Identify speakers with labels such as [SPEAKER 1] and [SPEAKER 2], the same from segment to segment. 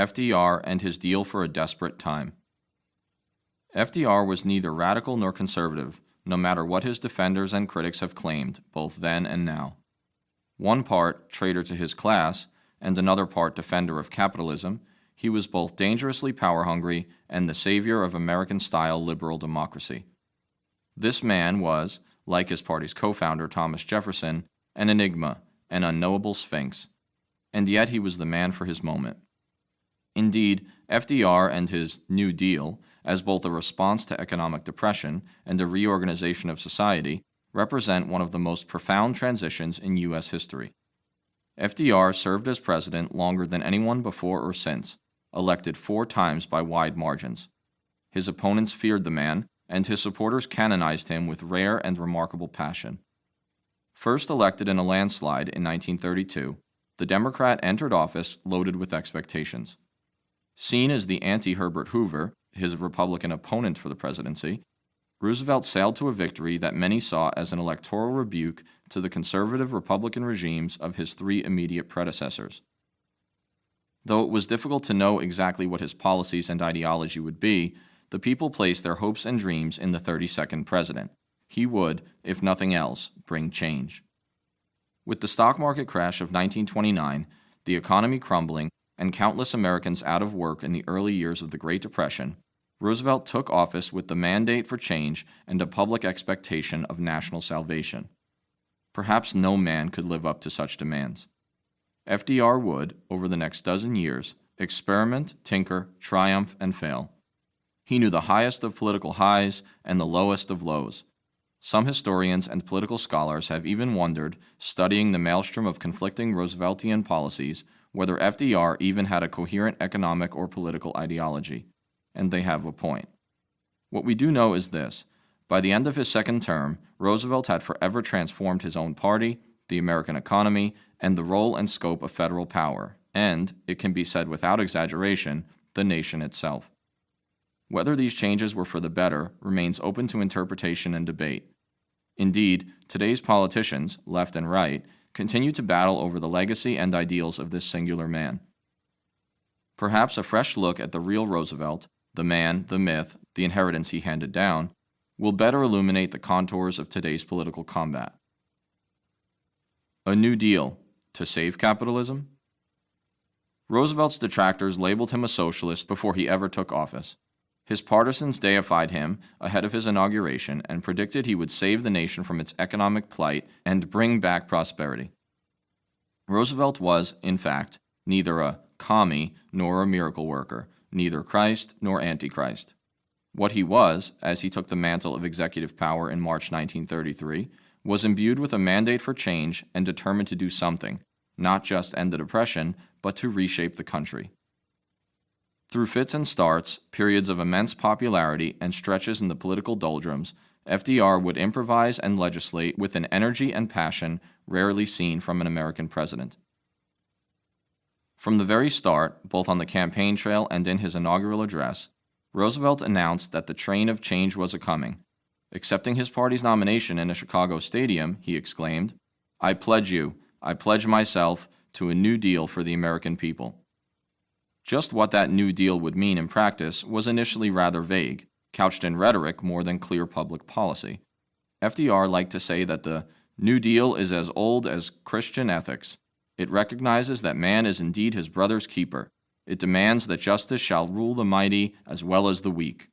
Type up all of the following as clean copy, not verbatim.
[SPEAKER 1] FDR and his deal for a desperate time. FDR was neither radical nor conservative, no matter what his defenders and critics have claimed, both then and now. One part traitor to his class, and another part defender of capitalism, he was both dangerously power-hungry and the savior of American-style liberal democracy. This man was, like his party's co-founder Thomas Jefferson, an enigma, an unknowable sphinx, and yet he was the man for his moment. Indeed, FDR and his New Deal, as both a response to economic depression and a reorganization of society, represent one of the most profound transitions in U.S. history. FDR served as president longer than anyone before or since, elected 4 times by wide margins. His opponents feared the man, and his supporters canonized him with rare and remarkable passion. First elected in a landslide in 1932, the Democrat entered office loaded with expectations. Seen as the anti-Herbert Hoover, his Republican opponent for the presidency, Roosevelt sailed to a victory that many saw as an electoral rebuke to the conservative Republican regimes of his 3 immediate predecessors. Though it was difficult to know exactly what his policies and ideology would be, the people placed their hopes and dreams in the 32nd president. He would, if nothing else, bring change. With the stock market crash of 1929, the economy crumbling, and countless Americans out of work in the early years of the Great Depression, Roosevelt took office with the mandate for change and a public expectation of national salvation. Perhaps no man could live up to such demands. FDR would, over the next dozen years, experiment, tinker, triumph, and fail. He knew the highest of political highs and the lowest of lows. Some historians and political scholars have even wondered, studying the maelstrom of conflicting Rooseveltian policies, whether FDR even had a coherent economic or political ideology. And they have a point. What we do know is this: by the end of his second term, Roosevelt had forever transformed his own party, the American economy, and the role and scope of federal power, and, it can be said without exaggeration, the nation itself. Whether these changes were for the better remains open to interpretation and debate. Indeed, today's politicians, left and right, continue to battle over the legacy and ideals of this singular man. Perhaps a fresh look at the real Roosevelt, the man, the myth, the inheritance he handed down, will better illuminate the contours of today's political combat. A New Deal to save capitalism? Roosevelt's detractors labeled him a socialist before he ever took office. His partisans deified him ahead of his inauguration and predicted he would save the nation from its economic plight and bring back prosperity. Roosevelt was, in fact, neither a commie nor a miracle worker, neither Christ nor Antichrist. What he was, as he took the mantle of executive power in March 1933, was imbued with a mandate for change and determined to do something, not just end the Depression, but to reshape the country. Through fits and starts, periods of immense popularity, and stretches in the political doldrums, FDR would improvise and legislate with an energy and passion rarely seen from an American president. From the very start, both on the campaign trail and in his inaugural address, Roosevelt announced that the train of change was a-coming. Accepting his party's nomination in a Chicago stadium, he exclaimed, I pledge myself to a new deal for the American people." Just what that New Deal would mean in practice was initially rather vague, couched in rhetoric more than clear public policy. FDR liked to say that the New Deal is as old as Christian ethics. It recognizes that man is indeed his brother's keeper. It demands that justice shall rule the mighty as well as the weak.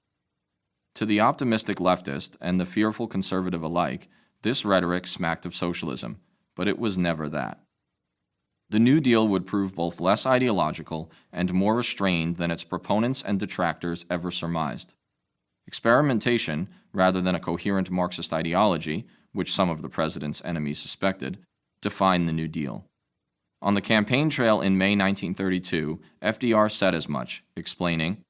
[SPEAKER 1] To the optimistic leftist and the fearful conservative alike, this rhetoric smacked of socialism, but it was never that. The New Deal would prove both less ideological and more restrained than its proponents and detractors ever surmised. Experimentation, rather than a coherent Marxist ideology, which some of the president's enemies suspected, defined the New Deal. On the campaign trail in May 1932, FDR said as much, explaining,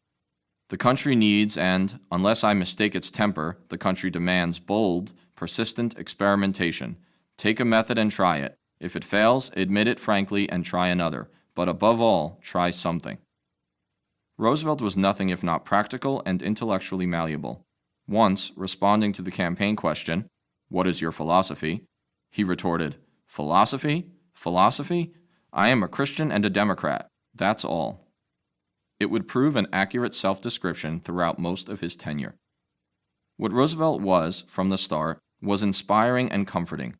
[SPEAKER 1] "The country needs and, unless I mistake its temper, the country demands bold, persistent experimentation. Take a method and try it. If it fails, admit it frankly and try another, but above all, try something." Roosevelt was nothing if not practical and intellectually malleable. Once, responding to the campaign question, "What is your philosophy?" he retorted, "Philosophy? Philosophy? I am a Christian and a Democrat. That's all." It would prove an accurate self-description throughout most of his tenure. What Roosevelt was, from the start, was inspiring and comforting.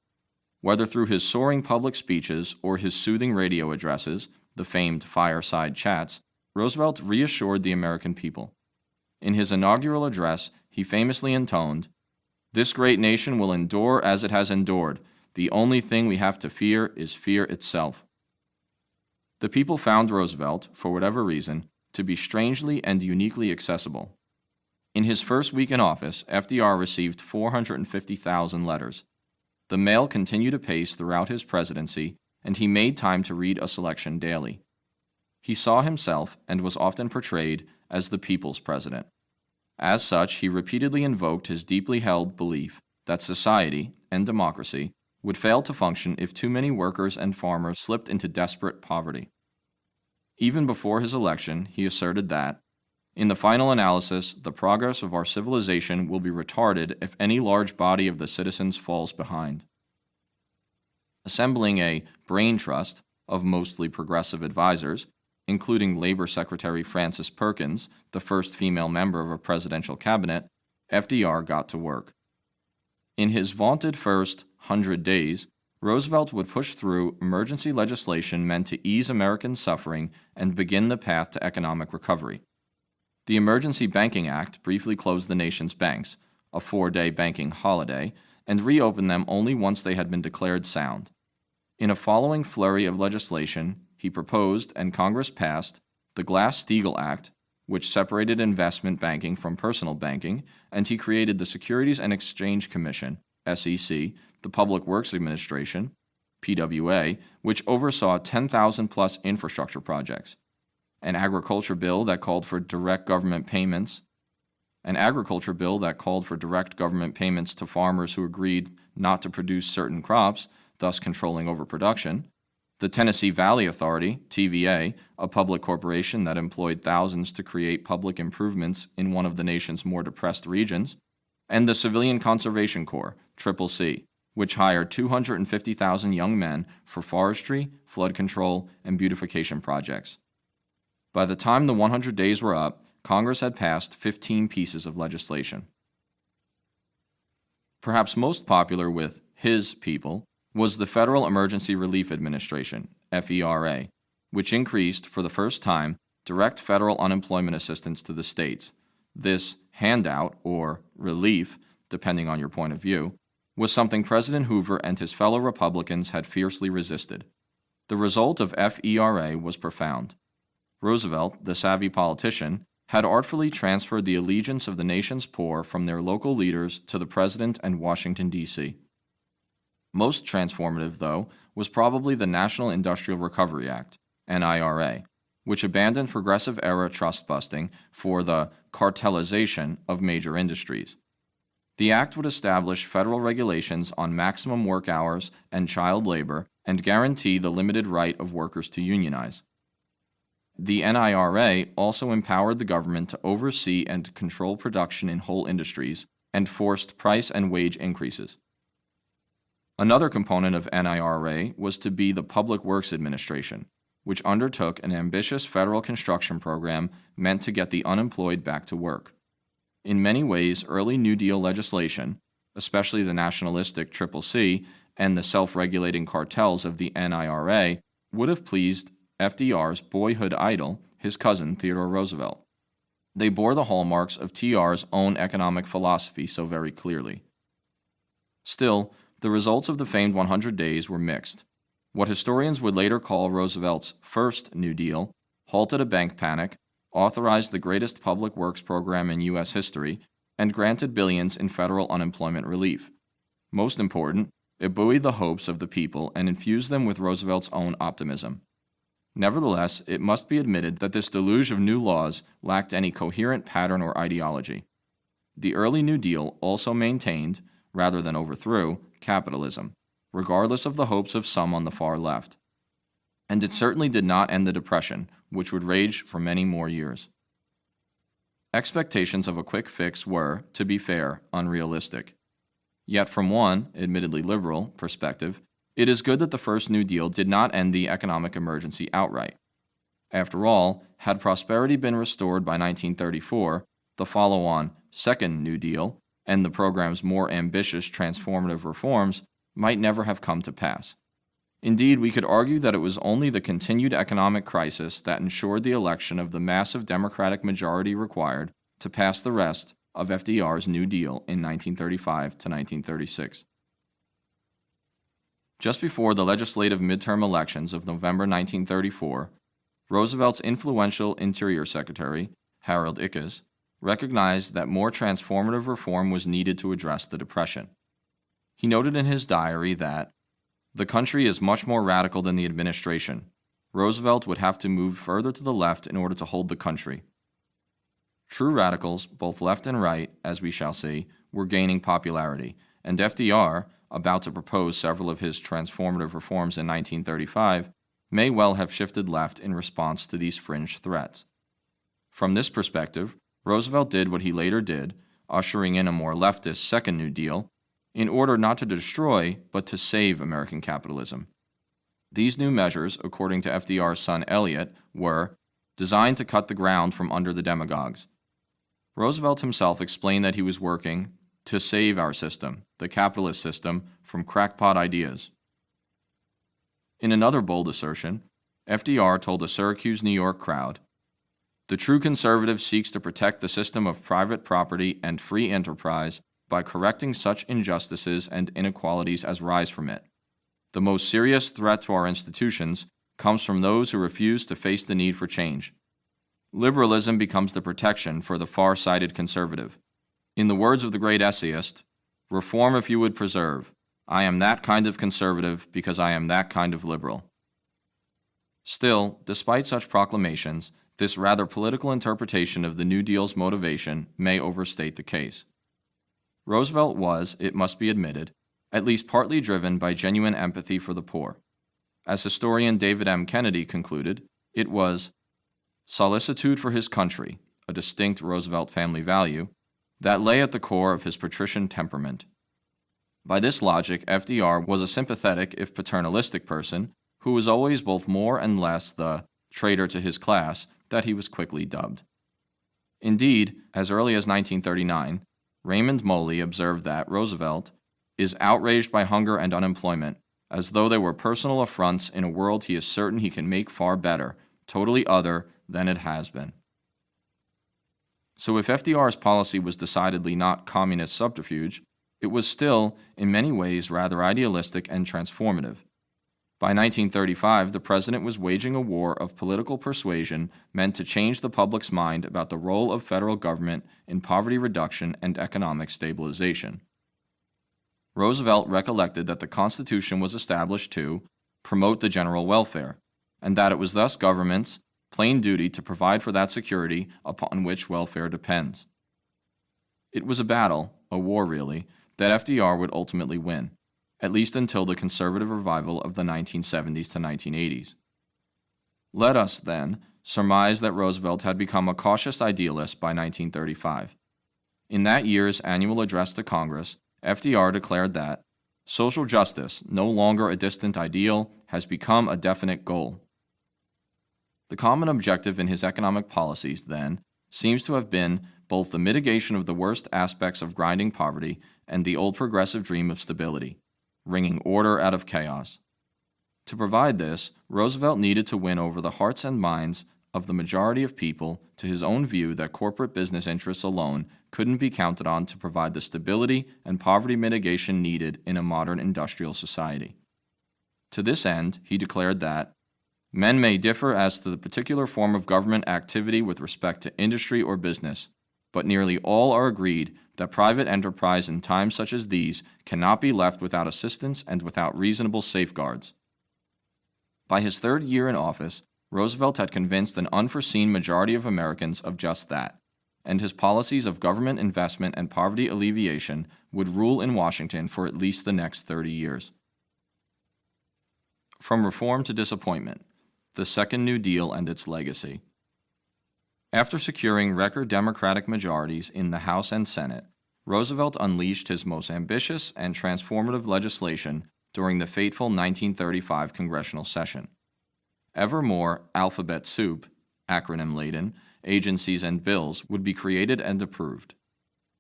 [SPEAKER 1] Whether through his soaring public speeches or his soothing radio addresses, the famed fireside chats, Roosevelt reassured the American people. In his inaugural address, he famously intoned, "This great nation will endure as it has endured. The only thing we have to fear is fear itself." The people found Roosevelt, for whatever reason, to be strangely and uniquely accessible. In his first week in office, FDR received 450,000 letters. The mail continued apace throughout his presidency, and he made time to read a selection daily. He saw himself, and was often portrayed, as the people's president. As such, he repeatedly invoked his deeply held belief that society and democracy would fail to function if too many workers and farmers slipped into desperate poverty. Even before his election, he asserted that, "In the final analysis, the progress of our civilization will be retarded if any large body of the citizens falls behind." Assembling a brain trust of mostly progressive advisors, including Labor Secretary Frances Perkins, the first female member of a presidential cabinet, FDR got to work. In his vaunted first 100 days, Roosevelt would push through emergency legislation meant to ease American suffering and begin the path to economic recovery. The Emergency Banking Act briefly closed the nation's banks, a 4-day banking holiday, and reopened them only once they had been declared sound. In a following flurry of legislation, he proposed and Congress passed the Glass-Steagall Act, which separated investment banking from personal banking, and he created the Securities and Exchange Commission, SEC, the Public Works Administration, PWA, which oversaw 10,000-plus infrastructure projects, an agriculture bill that called for direct government payments to farmers who agreed not to produce certain crops, thus controlling overproduction, the Tennessee Valley Authority, TVA, a public corporation that employed thousands to create public improvements in one of the nation's more depressed regions, and the Civilian Conservation Corps, CCC, which hired 250,000 young men for forestry, flood control, and beautification projects. By the time the 100 days were up, Congress had passed 15 pieces of legislation. Perhaps most popular with his people was the Federal Emergency Relief Administration, FERA, which increased, for the first time, direct federal unemployment assistance to the states. This handout, or relief, depending on your point of view, was something President Hoover and his fellow Republicans had fiercely resisted. The result of FERA was profound. Roosevelt, the savvy politician, had artfully transferred the allegiance of the nation's poor from their local leaders to the President and Washington, D.C. Most transformative, though, was probably the National Industrial Recovery Act, NIRA, which abandoned progressive-era trust-busting for the cartelization of major industries. The act would establish federal regulations on maximum work hours and child labor and guarantee the limited right of workers to unionize. The NIRA also empowered the government to oversee and control production in whole industries and forced price and wage increases. Another component of NIRA was to be the Public Works Administration, which undertook an ambitious federal construction program meant to get the unemployed back to work. In many ways, early New Deal legislation, especially the nationalistic CCC and the self-regulating cartels of the NIRA, would have pleased FDR's boyhood idol, his cousin Theodore Roosevelt. They bore the hallmarks of TR's own economic philosophy so very clearly. Still, the results of the famed 100 days were mixed. What historians would later call Roosevelt's first New Deal halted a bank panic, authorized the greatest public works program in U.S. history, and granted billions in federal unemployment relief. Most important, it buoyed the hopes of the people and infused them with Roosevelt's own optimism. Nevertheless, it must be admitted that this deluge of new laws lacked any coherent pattern or ideology. The early New Deal also maintained, rather than overthrew, capitalism, regardless of the hopes of some on the far left. And it certainly did not end the Depression, which would rage for many more years. Expectations of a quick fix were, to be fair, unrealistic. Yet from one, admittedly liberal, perspective, it is good that the first New Deal did not end the economic emergency outright. After all, had prosperity been restored by 1934, the follow-on Second New Deal and the program's more ambitious transformative reforms might never have come to pass. Indeed, we could argue that it was only the continued economic crisis that ensured the election of the massive Democratic majority required to pass the rest of FDR's New Deal in 1935 to 1936. Just before the legislative midterm elections of November 1934, Roosevelt's influential Interior Secretary, Harold Ickes, recognized that more transformative reform was needed to address the Depression. He noted in his diary that, "The country is much more radical than the administration. Roosevelt would have to move further to the left in order to hold the country." True radicals, both left and right, as we shall see, were gaining popularity, and FDR, about to propose several of his transformative reforms in 1935, may well have shifted left in response to these fringe threats. From this perspective, Roosevelt did what he later did, ushering in a more leftist Second New Deal, in order not to destroy, but to save American capitalism. These new measures, according to FDR's son Elliott, were designed to cut the ground from under the demagogues. Roosevelt himself explained that he was working to save our system, the capitalist system, from crackpot ideas. In another bold assertion, FDR told a Syracuse, New York crowd, "The true conservative seeks to protect the system of private property and free enterprise by correcting such injustices and inequalities as rise from it. The most serious threat to our institutions comes from those who refuse to face the need for change. Liberalism becomes the protection for the far-sighted conservative. In the words of the great essayist, 'Reform if you would preserve. I am that kind of conservative because I am that kind of liberal.'" Still, despite such proclamations, this rather political interpretation of the New Deal's motivation may overstate the case. Roosevelt was, it must be admitted, at least partly driven by genuine empathy for the poor. As historian David M. Kennedy concluded, it was solicitude for his country, a distinct Roosevelt family value, that lay at the core of his patrician temperament. By this logic, FDR was a sympathetic, if paternalistic person, who was always both more and less the traitor to his class that he was quickly dubbed. Indeed, as early as 1939, Raymond Moley observed that Roosevelt is outraged by hunger and unemployment, as though they were personal affronts in a world he is certain he can make far better, totally other than it has been. So if FDR's policy was decidedly not communist subterfuge, it was still, in many ways, rather idealistic and transformative. By 1935, the president was waging a war of political persuasion meant to change the public's mind about the role of federal government in poverty reduction and economic stabilization. Roosevelt recollected that the Constitution was established to promote the general welfare, and that it was thus government's plain duty to provide for that security upon which welfare depends. It was a battle, a war really, that FDR would ultimately win, at least until the conservative revival of the 1970s to 1980s. Let us, then, surmise that Roosevelt had become a cautious idealist by 1935. In that year's annual address to Congress, FDR declared that social justice, no longer a distant ideal, has become a definite goal. The common objective in his economic policies, then, seems to have been both the mitigation of the worst aspects of grinding poverty and the old progressive dream of stability, wringing order out of chaos. To provide this, Roosevelt needed to win over the hearts and minds of the majority of people to his own view that corporate business interests alone couldn't be counted on to provide the stability and poverty mitigation needed in a modern industrial society. To this end, he declared that men may differ as to the particular form of government activity with respect to industry or business, but nearly all are agreed that private enterprise in times such as these cannot be left without assistance and without reasonable safeguards. By his third year in office, Roosevelt had convinced an unforeseen majority of Americans of just that, and his policies of government investment and poverty alleviation would rule in Washington for at least the next 30 years. From reform to disappointment, the Second New Deal and its legacy. After securing record Democratic majorities in the House and Senate, Roosevelt unleashed his most ambitious and transformative legislation during the fateful 1935 congressional session. ever more alphabet soup, acronym-laden, agencies and bills would be created and approved.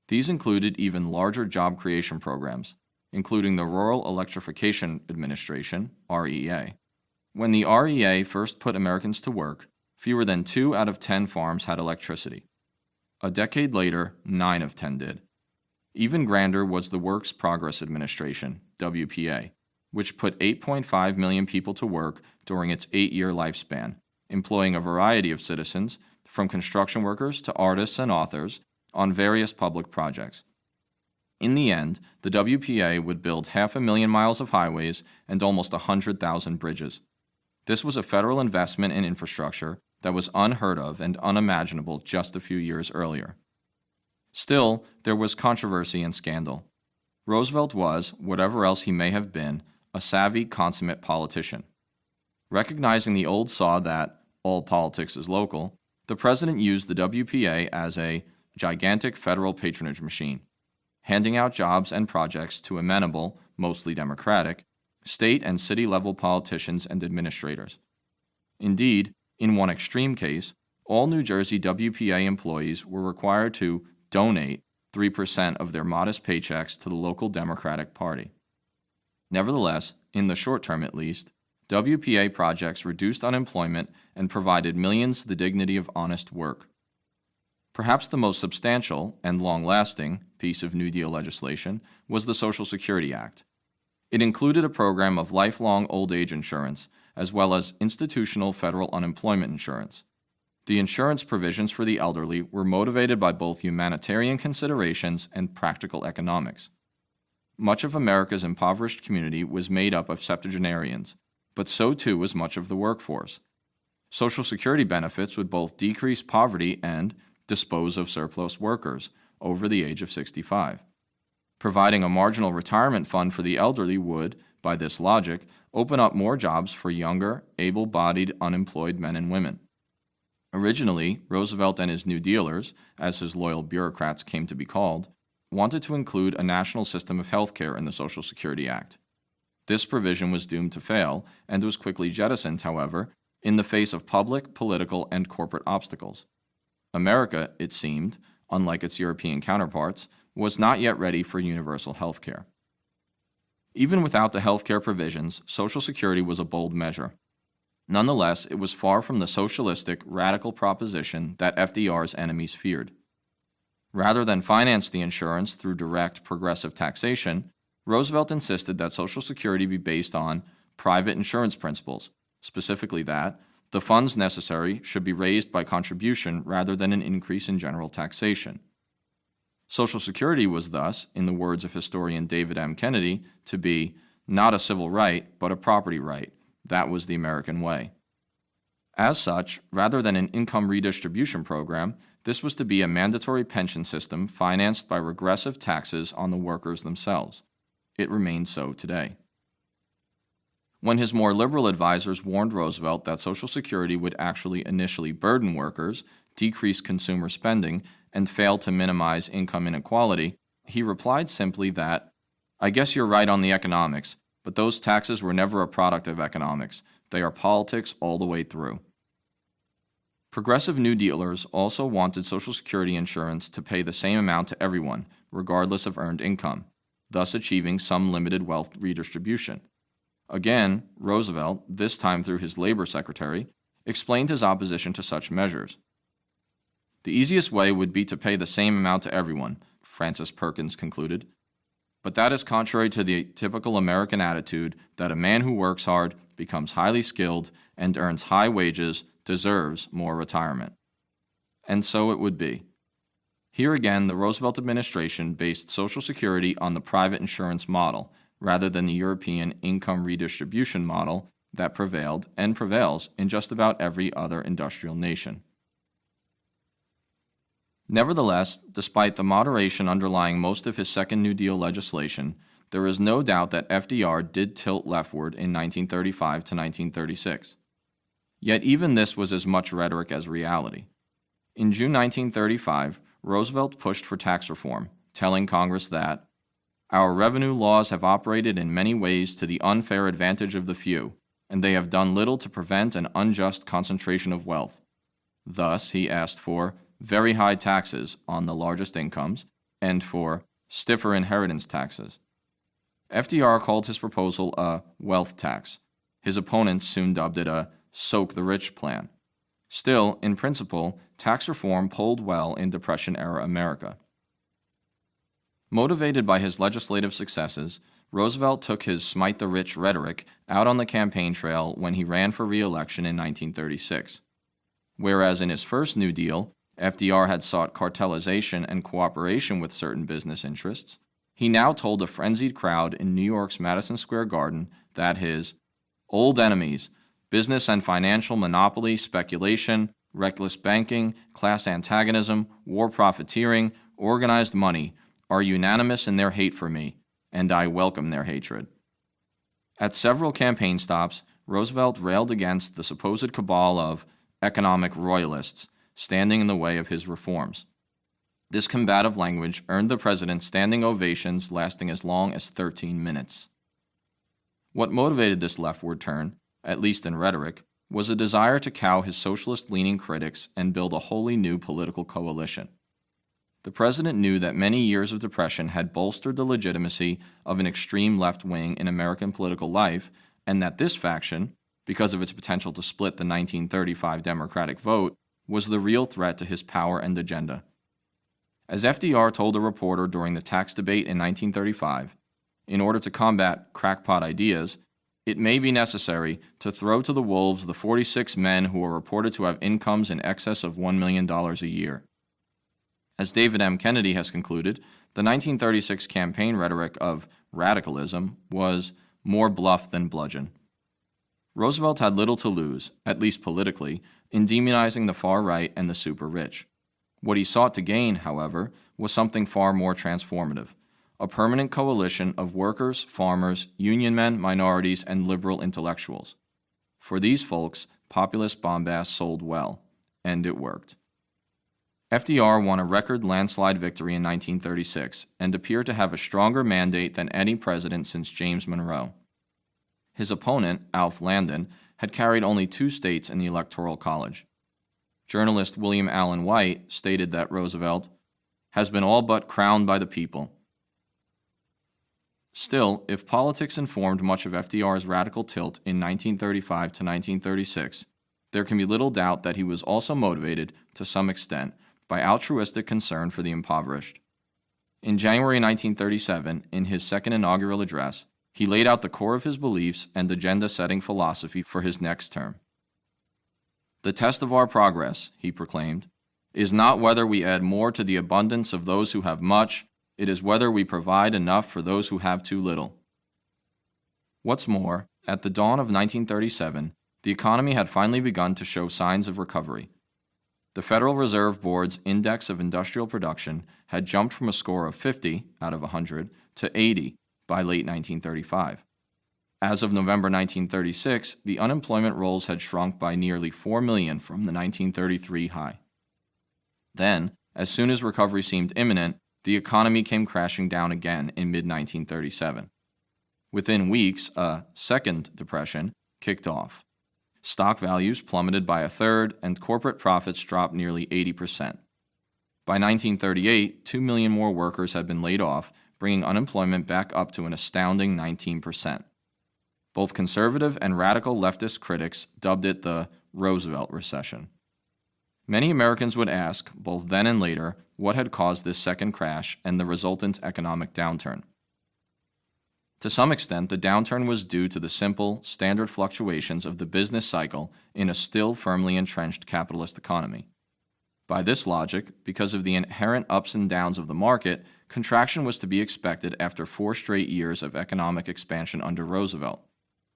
[SPEAKER 1] These included even larger job creation programs, including the Rural Electrification Administration, REA. When the REA first put Americans to work, fewer than 2 out of 10 farms had electricity. A decade later, 9 of 10 did. Even grander was the Works Progress Administration, WPA, which put 8.5 million people to work during its 8-year lifespan, employing a variety of citizens, from construction workers to artists and authors, on various public projects. In the end, the WPA would build 500,000 miles of highways and almost 100,000 bridges. This was a federal investment in infrastructure that was unheard of and unimaginable just a few years earlier. Still, there was controversy and scandal. Roosevelt was, whatever else he may have been, a savvy, consummate politician. Recognizing the old saw that all politics is local, the president used the WPA as a gigantic federal patronage machine, handing out jobs and projects to amenable, mostly Democratic, state and city-level politicians and administrators. Indeed, in one extreme case, all New Jersey WPA employees were required to donate 3% of their modest paychecks to the local Democratic Party. Nevertheless, in the short term at least, WPA projects reduced unemployment and provided millions the dignity of honest work. Perhaps the most substantial and long-lasting piece of New Deal legislation was the Social Security Act. It included a program of lifelong old age insurance as well as institutional federal unemployment insurance. The insurance provisions for the elderly were motivated by both humanitarian considerations and practical economics. Much of America's impoverished community was made up of septuagenarians, but so too was much of the workforce. Social Security benefits would both decrease poverty and dispose of surplus workers over the age of 65. Providing a marginal retirement fund for the elderly would, by this logic, open up more jobs for younger, able-bodied, unemployed men and women. Originally, Roosevelt and his New Dealers, as his loyal bureaucrats came to be called, wanted to include a national system of health care in the Social Security Act. This provision was doomed to fail and was quickly jettisoned, however, in the face of public, political, and corporate obstacles. America, it seemed, unlike its European counterparts, was not yet ready for universal health care. Even without the health care provisions, Social Security was a bold measure. Nonetheless, it was far from the socialistic, radical proposition that FDR's enemies feared. Rather than finance the insurance through direct, progressive taxation, Roosevelt insisted that Social Security be based on private insurance principles, specifically that the funds necessary should be raised by contribution rather than an increase in general taxation. Social Security was thus, in the words of historian David M. Kennedy, to be not a civil right, but a property right. That was the American way. As such, rather than an income redistribution program, this was to be a mandatory pension system financed by regressive taxes on the workers themselves. It remains so today. When his more liberal advisors warned Roosevelt that Social Security would actually initially burden workers, decrease consumer spending, and fail to minimize income inequality, he replied simply that, "I guess you're right on the economics, but those taxes were never a product of economics. They are politics all the way through." Progressive New Dealers also wanted Social Security insurance to pay the same amount to everyone, regardless of earned income, thus achieving some limited wealth redistribution. Again, Roosevelt, this time through his labor secretary, explained his opposition to such measures. "The easiest way would be to pay the same amount to everyone," Francis Perkins concluded. "But that is contrary to the typical American attitude that a man who works hard, becomes highly skilled, and earns high wages deserves more retirement." And so it would be. Here again, the Roosevelt administration based Social Security on the private insurance model, rather than the European income redistribution model that prevailed and prevails in just about every other industrial nation. Nevertheless, despite the moderation underlying most of his second New Deal legislation, there is no doubt that FDR did tilt leftward in 1935 to 1936. Yet even this was as much rhetoric as reality. In June 1935, Roosevelt pushed for tax reform, telling Congress that our revenue laws have operated in many ways to the unfair advantage of the few, and they have done little to prevent an unjust concentration of wealth. Thus, he asked for very high taxes on the largest incomes and for stiffer inheritance taxes. FDR called his proposal a wealth tax. His opponents soon dubbed it a soak the rich plan. Still, in principle, tax reform polled well in Depression-era America. Motivated by his legislative successes, Roosevelt took his smite the rich rhetoric out on the campaign trail when he ran for re-election in 1936. Whereas in his first New Deal, FDR had sought cartelization and cooperation with certain business interests, he now told a frenzied crowd in New York's Madison Square Garden that his old enemies, business and financial monopoly, speculation, reckless banking, class antagonism, war profiteering, organized money, are unanimous in their hate for me, and I welcome their hatred. At several campaign stops, Roosevelt railed against the supposed cabal of economic royalists standing in the way of his reforms. This combative language earned the president standing ovations lasting as long as 13 minutes. What motivated this leftward turn, at least in rhetoric, was a desire to cow his socialist-leaning critics and build a wholly new political coalition. The president knew that many years of depression had bolstered the legitimacy of an extreme left wing in American political life, and that this faction, because of its potential to split the 1935 Democratic vote, was the real threat to his power and agenda. As FDR told a reporter during the tax debate in 1935, in order to combat crackpot ideas, it may be necessary to throw to the wolves the 46 men who are reported to have incomes in excess of $1 million a year. As David M. Kennedy has concluded, the 1936 campaign rhetoric of radicalism was more bluff than bludgeon. Roosevelt had little to lose, at least politically, in demonizing the far right and the super rich. What he sought to gain, however, was something far more transformative: a permanent coalition of workers, farmers, union men, minorities, and liberal intellectuals. For these folks, populist bombast sold well, and it worked. FDR won a record landslide victory in 1936 and appeared to have a stronger mandate than any president since James Monroe. His opponent, Alf Landon, had carried only 2 states in the Electoral College. Journalist William Allen White stated that Roosevelt has been all but crowned by the people. Still, if politics informed much of FDR's radical tilt in 1935 to 1936, there can be little doubt that he was also motivated, to some extent, by altruistic concern for the impoverished. In January 1937, in his second inaugural address, he laid out the core of his beliefs and agenda-setting philosophy for his next term. "The test of our progress," he proclaimed, "is not whether we add more to the abundance of those who have much, it is whether we provide enough for those who have too little." What's more, at the dawn of 1937, the economy had finally begun to show signs of recovery. The Federal Reserve Board's Index of Industrial Production had jumped from a score of 50 out of 100 to 80 by late 1935. As of November 1936, the unemployment rolls had shrunk by nearly 4 million from the 1933 high. Then, as soon as recovery seemed imminent, the economy came crashing down again in mid-1937. Within weeks, a second depression kicked off. Stock values plummeted by a third, and corporate profits dropped nearly 80%. By 1938, 2 million more workers had been laid off, bringing unemployment back up to an astounding 19%. Both conservative and radical leftist critics dubbed it the Roosevelt recession. Many Americans would ask, both then and later, what had caused this second crash and the resultant economic downturn. To some extent, the downturn was due to the simple, standard fluctuations of the business cycle in a still firmly entrenched capitalist economy. By this logic, because of the inherent ups and downs of the market, contraction was to be expected after 4 straight years of economic expansion under Roosevelt.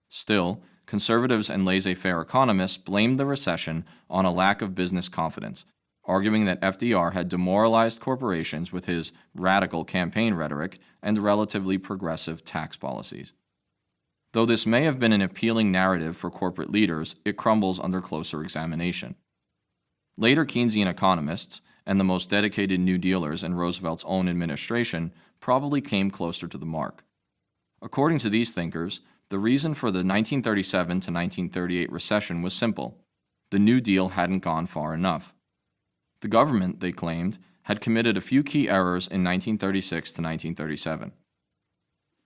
[SPEAKER 1] Still, conservatives and laissez-faire economists blamed the recession on a lack of business confidence, arguing that FDR had demoralized corporations with his radical campaign rhetoric and relatively progressive tax policies. Though this may have been an appealing narrative for corporate leaders, it crumbles under closer examination. Later Keynesian economists, and the most dedicated New Dealers in Roosevelt's own administration, probably came closer to the mark. According to these thinkers, The reason for the 1937 to 1938 recession was simple. The New Deal hadn't gone far enough. The government, they claimed, had committed a few key errors in 1936 to 1937.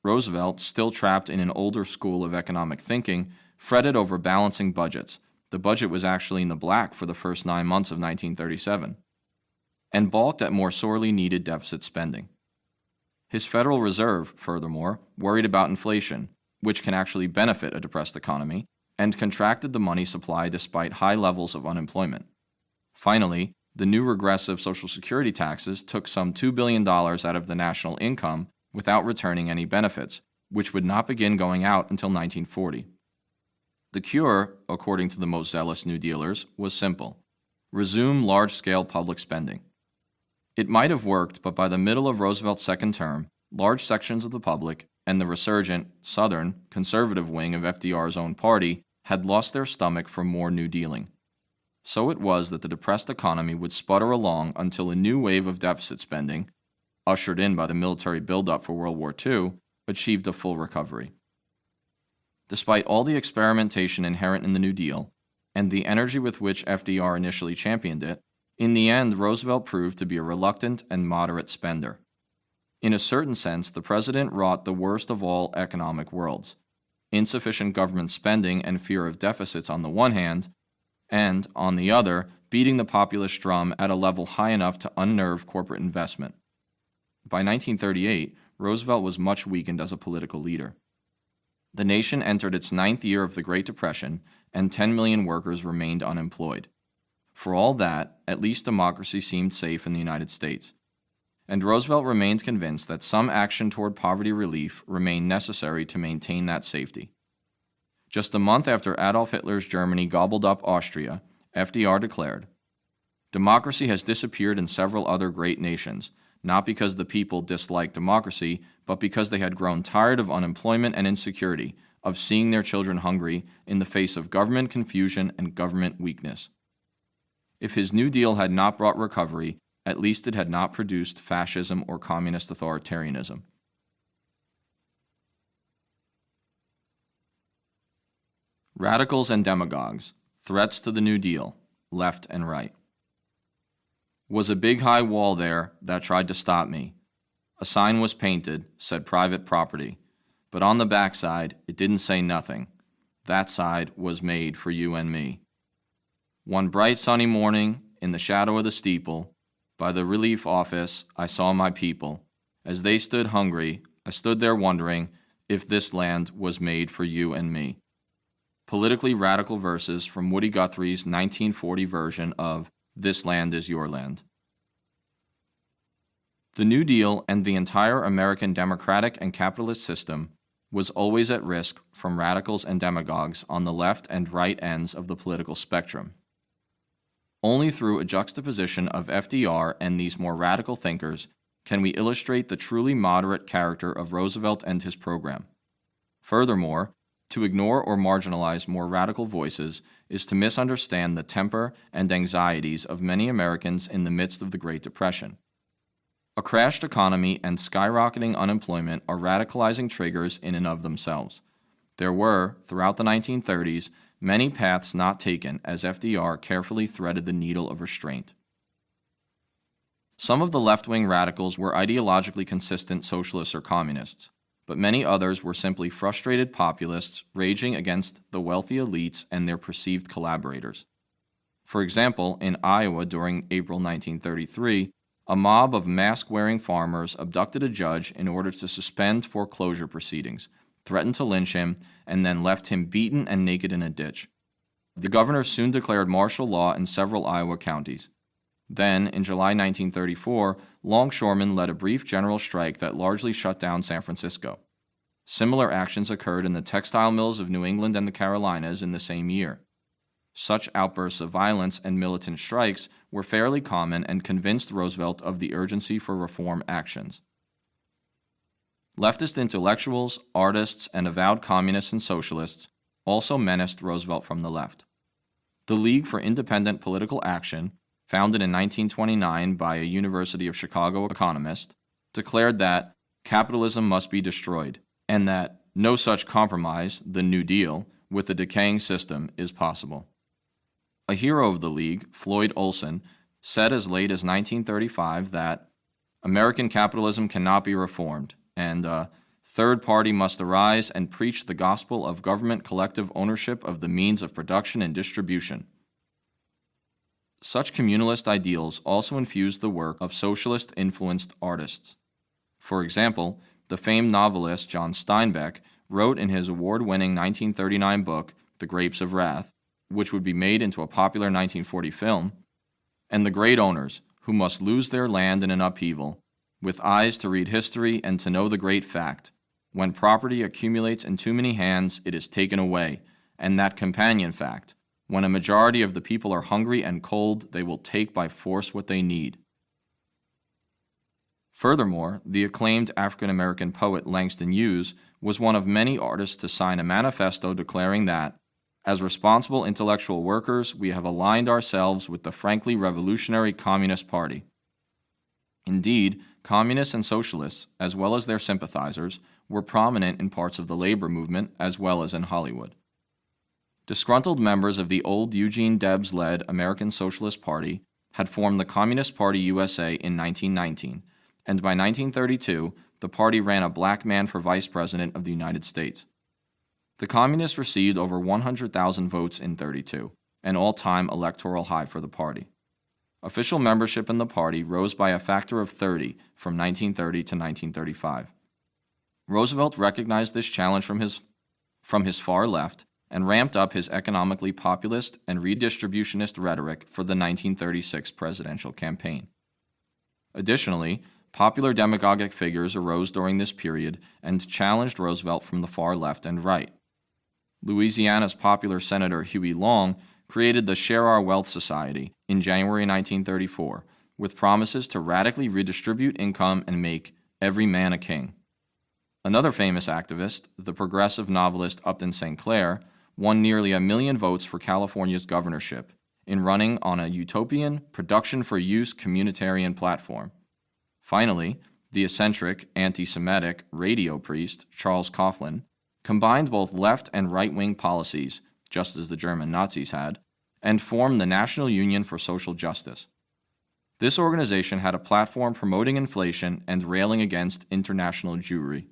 [SPEAKER 1] Roosevelt, still trapped in an older school of economic thinking, fretted over balancing budgets. The budget was actually in the black for the first 9 months of 1937, and balked at more sorely needed deficit spending. His Federal Reserve, furthermore, worried about inflation, which can actually benefit a depressed economy, and contracted the money supply despite high levels of unemployment. Finally, the new regressive Social Security taxes took some $2 billion out of the national income without returning any benefits, which would not begin going out until 1940. The cure, according to the most zealous New Dealers, was simple: resume large-scale public spending. It might have worked, but by the middle of Roosevelt's second term, large sections of the public and the resurgent, Southern, conservative wing of FDR's own party had lost their stomach for more New Dealing. So it was that the depressed economy would sputter along until a new wave of deficit spending, ushered in by the military buildup for World War II, achieved a full recovery. Despite all the experimentation inherent in the New Deal, and the energy with which FDR initially championed it, in the end Roosevelt proved to be a reluctant and moderate spender. In a certain sense, the president wrought the worst of all economic worlds: insufficient government spending and fear of deficits on the one hand, and, on the other, beating the populist drum at a level high enough to unnerve corporate investment. By 1938, Roosevelt was much weakened as a political leader. The nation entered its 9th year of the Great Depression, and 10 million workers remained unemployed. For all that, at least democracy seemed safe in the United States. And Roosevelt remained convinced that some action toward poverty relief remained necessary to maintain that safety. Just a month after Adolf Hitler's Germany gobbled up Austria, FDR declared, "Democracy has disappeared in several other great nations, not because the people disliked democracy, but because they had grown tired of unemployment and insecurity, of seeing their children hungry in the face of government confusion and government weakness." If his New Deal had not brought recovery, at least it had not produced fascism or communist authoritarianism. Radicals and demagogues, threats to the New Deal, left and right. Was a big high wall there that tried to stop me. A sign was painted, said private property, but on the backside it didn't say nothing. That side was made for you and me. One bright sunny morning, in the shadow of the steeple, by the relief office, I saw my people. As they stood hungry, I stood there wondering if this land was made for you and me. Politically radical verses from Woody Guthrie's 1940 version of This Land is Your Land. The New Deal and the entire American democratic and capitalist system was always at risk from radicals and demagogues on the left and right ends of the political spectrum. Only through a juxtaposition of FDR and these more radical thinkers can we illustrate the truly moderate character of Roosevelt and his program. Furthermore, to ignore or marginalize more radical voices is to misunderstand the temper and anxieties of many Americans in the midst of the Great Depression. A crashed economy and skyrocketing unemployment are radicalizing triggers in and of themselves. There were, throughout the 1930s, many paths not taken as FDR carefully threaded the needle of restraint. Some of the left-wing radicals were ideologically consistent socialists or communists, but many others were simply frustrated populists raging against the wealthy elites and their perceived collaborators. For example, in Iowa during April 1933, a mob of mask-wearing farmers abducted a judge in order to suspend foreclosure proceedings, threatened to lynch him, and then left him beaten and naked in a ditch. The governor soon declared martial law in several Iowa counties. Then, in July 1934, longshoremen led a brief general strike that largely shut down San Francisco. Similar actions occurred in the textile mills of New England and the Carolinas in the same year. Such outbursts of violence and militant strikes were fairly common and convinced Roosevelt of the urgency for reform actions. Leftist intellectuals, artists, and avowed communists and socialists also menaced Roosevelt from the left. The League for Independent Political Action, founded in 1929 by a University of Chicago economist, declared that capitalism must be destroyed and that no such compromise, the New Deal, with a decaying system is possible. A hero of the League, Floyd Olson, said as late as 1935 that American capitalism cannot be reformed, and a third party must arise and preach the gospel of government collective ownership of the means of production and distribution. Such communalist ideals also infused the work of socialist-influenced artists. For example, the famed novelist John Steinbeck wrote in his award-winning 1939 book, The Grapes of Wrath, which would be made into a popular 1940 film, "And the great owners, who must lose their land in an upheaval, with eyes to read history and to know the great fact, when property accumulates in too many hands, it is taken away, and that companion fact, when a majority of the people are hungry and cold, they will take by force what they need." Furthermore, the acclaimed African-American poet Langston Hughes was one of many artists to sign a manifesto declaring that, as responsible intellectual workers, we have aligned ourselves with the frankly revolutionary Communist Party. Indeed, communists and socialists, as well as their sympathizers, were prominent in parts of the labor movement as well as in Hollywood. Disgruntled members of the old Eugene Debs-led American Socialist Party had formed the Communist Party USA in 1919, and by 1932, the party ran a black man for vice president of the United States. The Communists received over 100,000 votes in 32, an all-time electoral high for the party. Official membership in the party rose by a factor of 30 from 1930 to 1935. Roosevelt recognized this challenge from his far left and ramped up his economically populist and redistributionist rhetoric for the 1936 presidential campaign. Additionally, popular demagogic figures arose during this period and challenged Roosevelt from the far left and right. Louisiana's popular Senator Huey Long created the Share Our Wealth Society in January 1934, with promises to radically redistribute income and make every man a king. Another famous activist, the progressive novelist Upton St. Clair, won nearly 1 million votes for California's governorship in running on a utopian, production-for-use communitarian platform. Finally, the eccentric, anti-Semitic radio priest Charles Coughlin combined both left and right-wing policies, just as the German Nazis had, and formed the National Union for Social Justice. This organization had a platform promoting inflation and railing against international Jewry.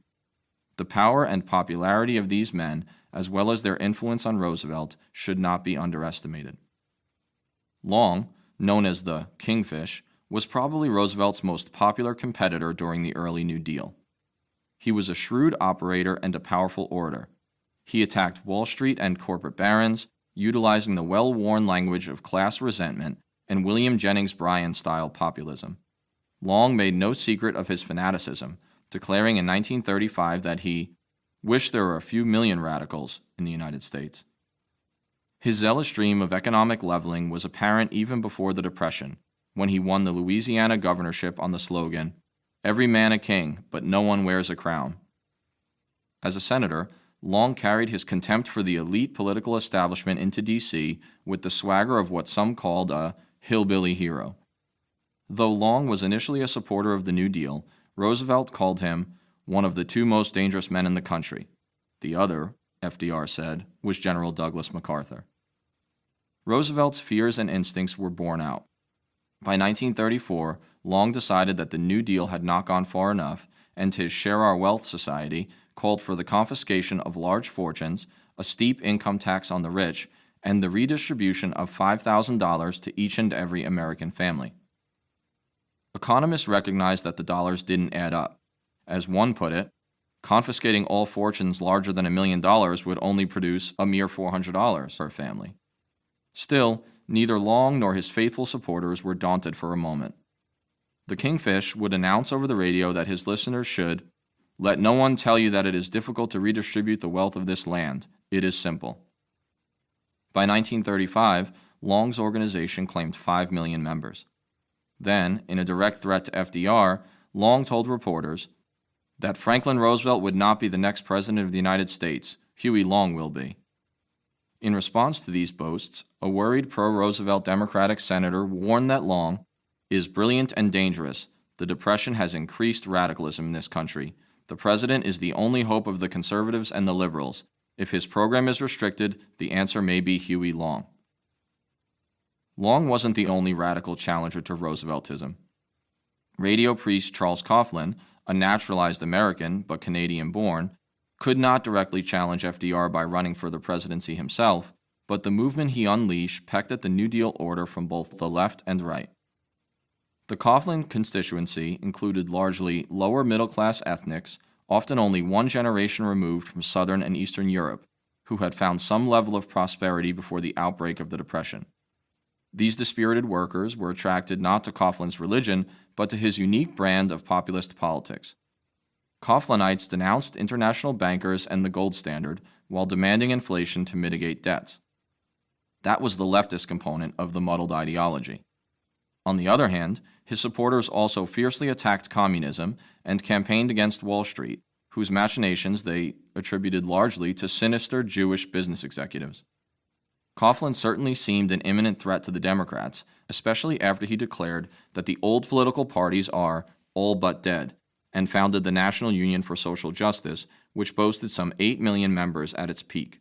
[SPEAKER 1] The power and popularity of these men, as well as their influence on Roosevelt, should not be underestimated. Long, known as the Kingfish, was probably Roosevelt's most popular competitor during the early New Deal. He was a shrewd operator and a powerful orator. He attacked Wall Street and corporate barons, utilizing the well-worn language of class resentment and William Jennings Bryan-style populism. Long made no secret of his fanaticism, declaring in 1935 that he wished there were a few million radicals in the United States. His zealous dream of economic leveling was apparent even before the Depression, when he won the Louisiana governorship on the slogan, "Every man a king, but no one wears a crown." As a senator, Long carried his contempt for the elite political establishment into D.C. with the swagger of what some called a hillbilly hero. Though Long was initially a supporter of the New Deal, Roosevelt called him one of the two most dangerous men in the country. The other, FDR said, was General Douglas MacArthur. Roosevelt's fears and instincts were borne out. By 1934, Long decided that the New Deal had not gone far enough, and his Share Our Wealth Society called for the confiscation of large fortunes, a steep income tax on the rich, and the redistribution of $5,000 to each and every American family. Economists recognized that the dollars didn't add up. As one put it, confiscating all fortunes larger than $1 million would only produce a mere $400 per family. Still, neither Long nor his faithful supporters were daunted for a moment. The Kingfish would announce over the radio that his listeners should "Let no one tell you that it is difficult to redistribute the wealth of this land. It is simple." By 1935, Long's organization claimed 5 million members. Then, in a direct threat to FDR, Long told reporters that Franklin Roosevelt would not be the next president of the United States. Huey Long will be. In response to these boasts, a worried pro-Roosevelt Democratic senator warned that Long is brilliant and dangerous. The Depression has increased radicalism in this country. The president is the only hope of the conservatives and the liberals. If his program is restricted, the answer may be Huey Long. Long wasn't the only radical challenger to Rooseveltism. Radio priest Charles Coughlin, a naturalized American but Canadian-born, could not directly challenge FDR by running for the presidency himself, but the movement he unleashed pecked at the New Deal order from both the left and right. The Coughlin constituency included largely lower middle-class ethnics, often only one generation removed from Southern and Eastern Europe, who had found some level of prosperity before the outbreak of the Depression. These dispirited workers were attracted not to Coughlin's religion, but to his unique brand of populist politics. Coughlinites denounced international bankers and the gold standard while demanding inflation to mitigate debts. That was the leftist component of the muddled ideology. On the other hand, his supporters also fiercely attacked communism and campaigned against Wall Street, whose machinations they attributed largely to sinister Jewish business executives. Coughlin certainly seemed an imminent threat to the Democrats, especially after he declared that the old political parties are all but dead, and founded the National Union for Social Justice, which boasted some 8 million members at its peak.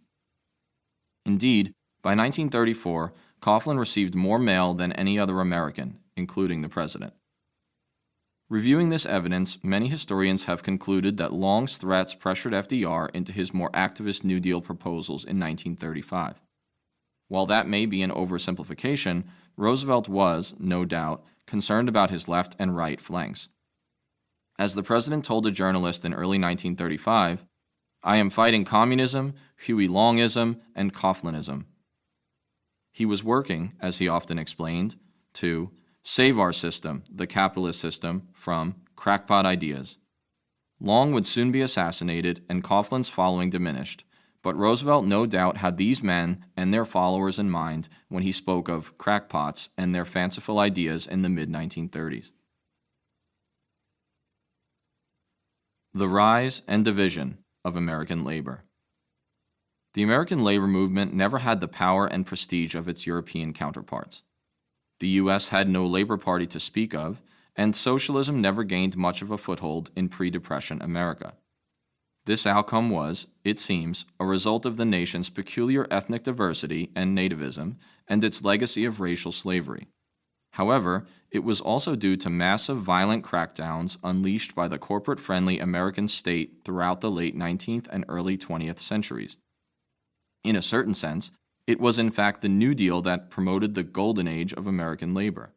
[SPEAKER 1] Indeed, by 1934, Coughlin received more mail than any other American, including the president. Reviewing this evidence, many historians have concluded that Long's threats pressured FDR into his more activist New Deal proposals in 1935. While that may be an oversimplification, Roosevelt was, no doubt, concerned about his left and right flanks. As the president told a journalist in early 1935, "I am fighting communism, Huey Longism, and Coughlinism." He was working, as he often explained, to save our system, the capitalist system, from crackpot ideas. Long would soon be assassinated and Coughlin's following diminished, but Roosevelt no doubt had these men and their followers in mind when he spoke of crackpots and their fanciful ideas in the mid-1930s. The rise and division of American labor. The American labor movement never had the power and prestige of its European counterparts. The U.S. had no labor party to speak of, and socialism never gained much of a foothold in pre-Depression America. This outcome was, it seems, a result of the nation's peculiar ethnic diversity and nativism and its legacy of racial slavery. However, it was also due to massive violent crackdowns unleashed by the corporate-friendly American state throughout the late 19th and early 20th centuries. In a certain sense, it was in fact the New Deal that promoted the golden age of American labor.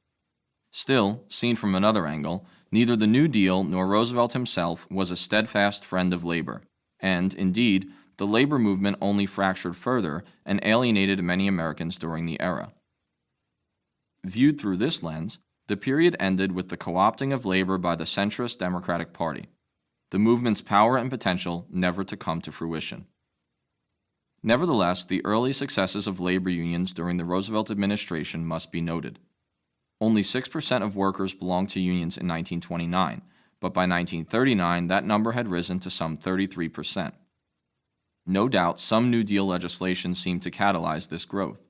[SPEAKER 1] Still, seen from another angle, neither the New Deal nor Roosevelt himself was a steadfast friend of labor, and, indeed, the labor movement only fractured further and alienated many Americans during the era. Viewed through this lens, the period ended with the co-opting of labor by the centrist Democratic Party, the movement's power and potential never to come to fruition. Nevertheless, the early successes of labor unions during the Roosevelt administration must be noted. Only 6% of workers belonged to unions in 1929, but by 1939 that number had risen to some 33%. No doubt some New Deal legislation seemed to catalyze this growth.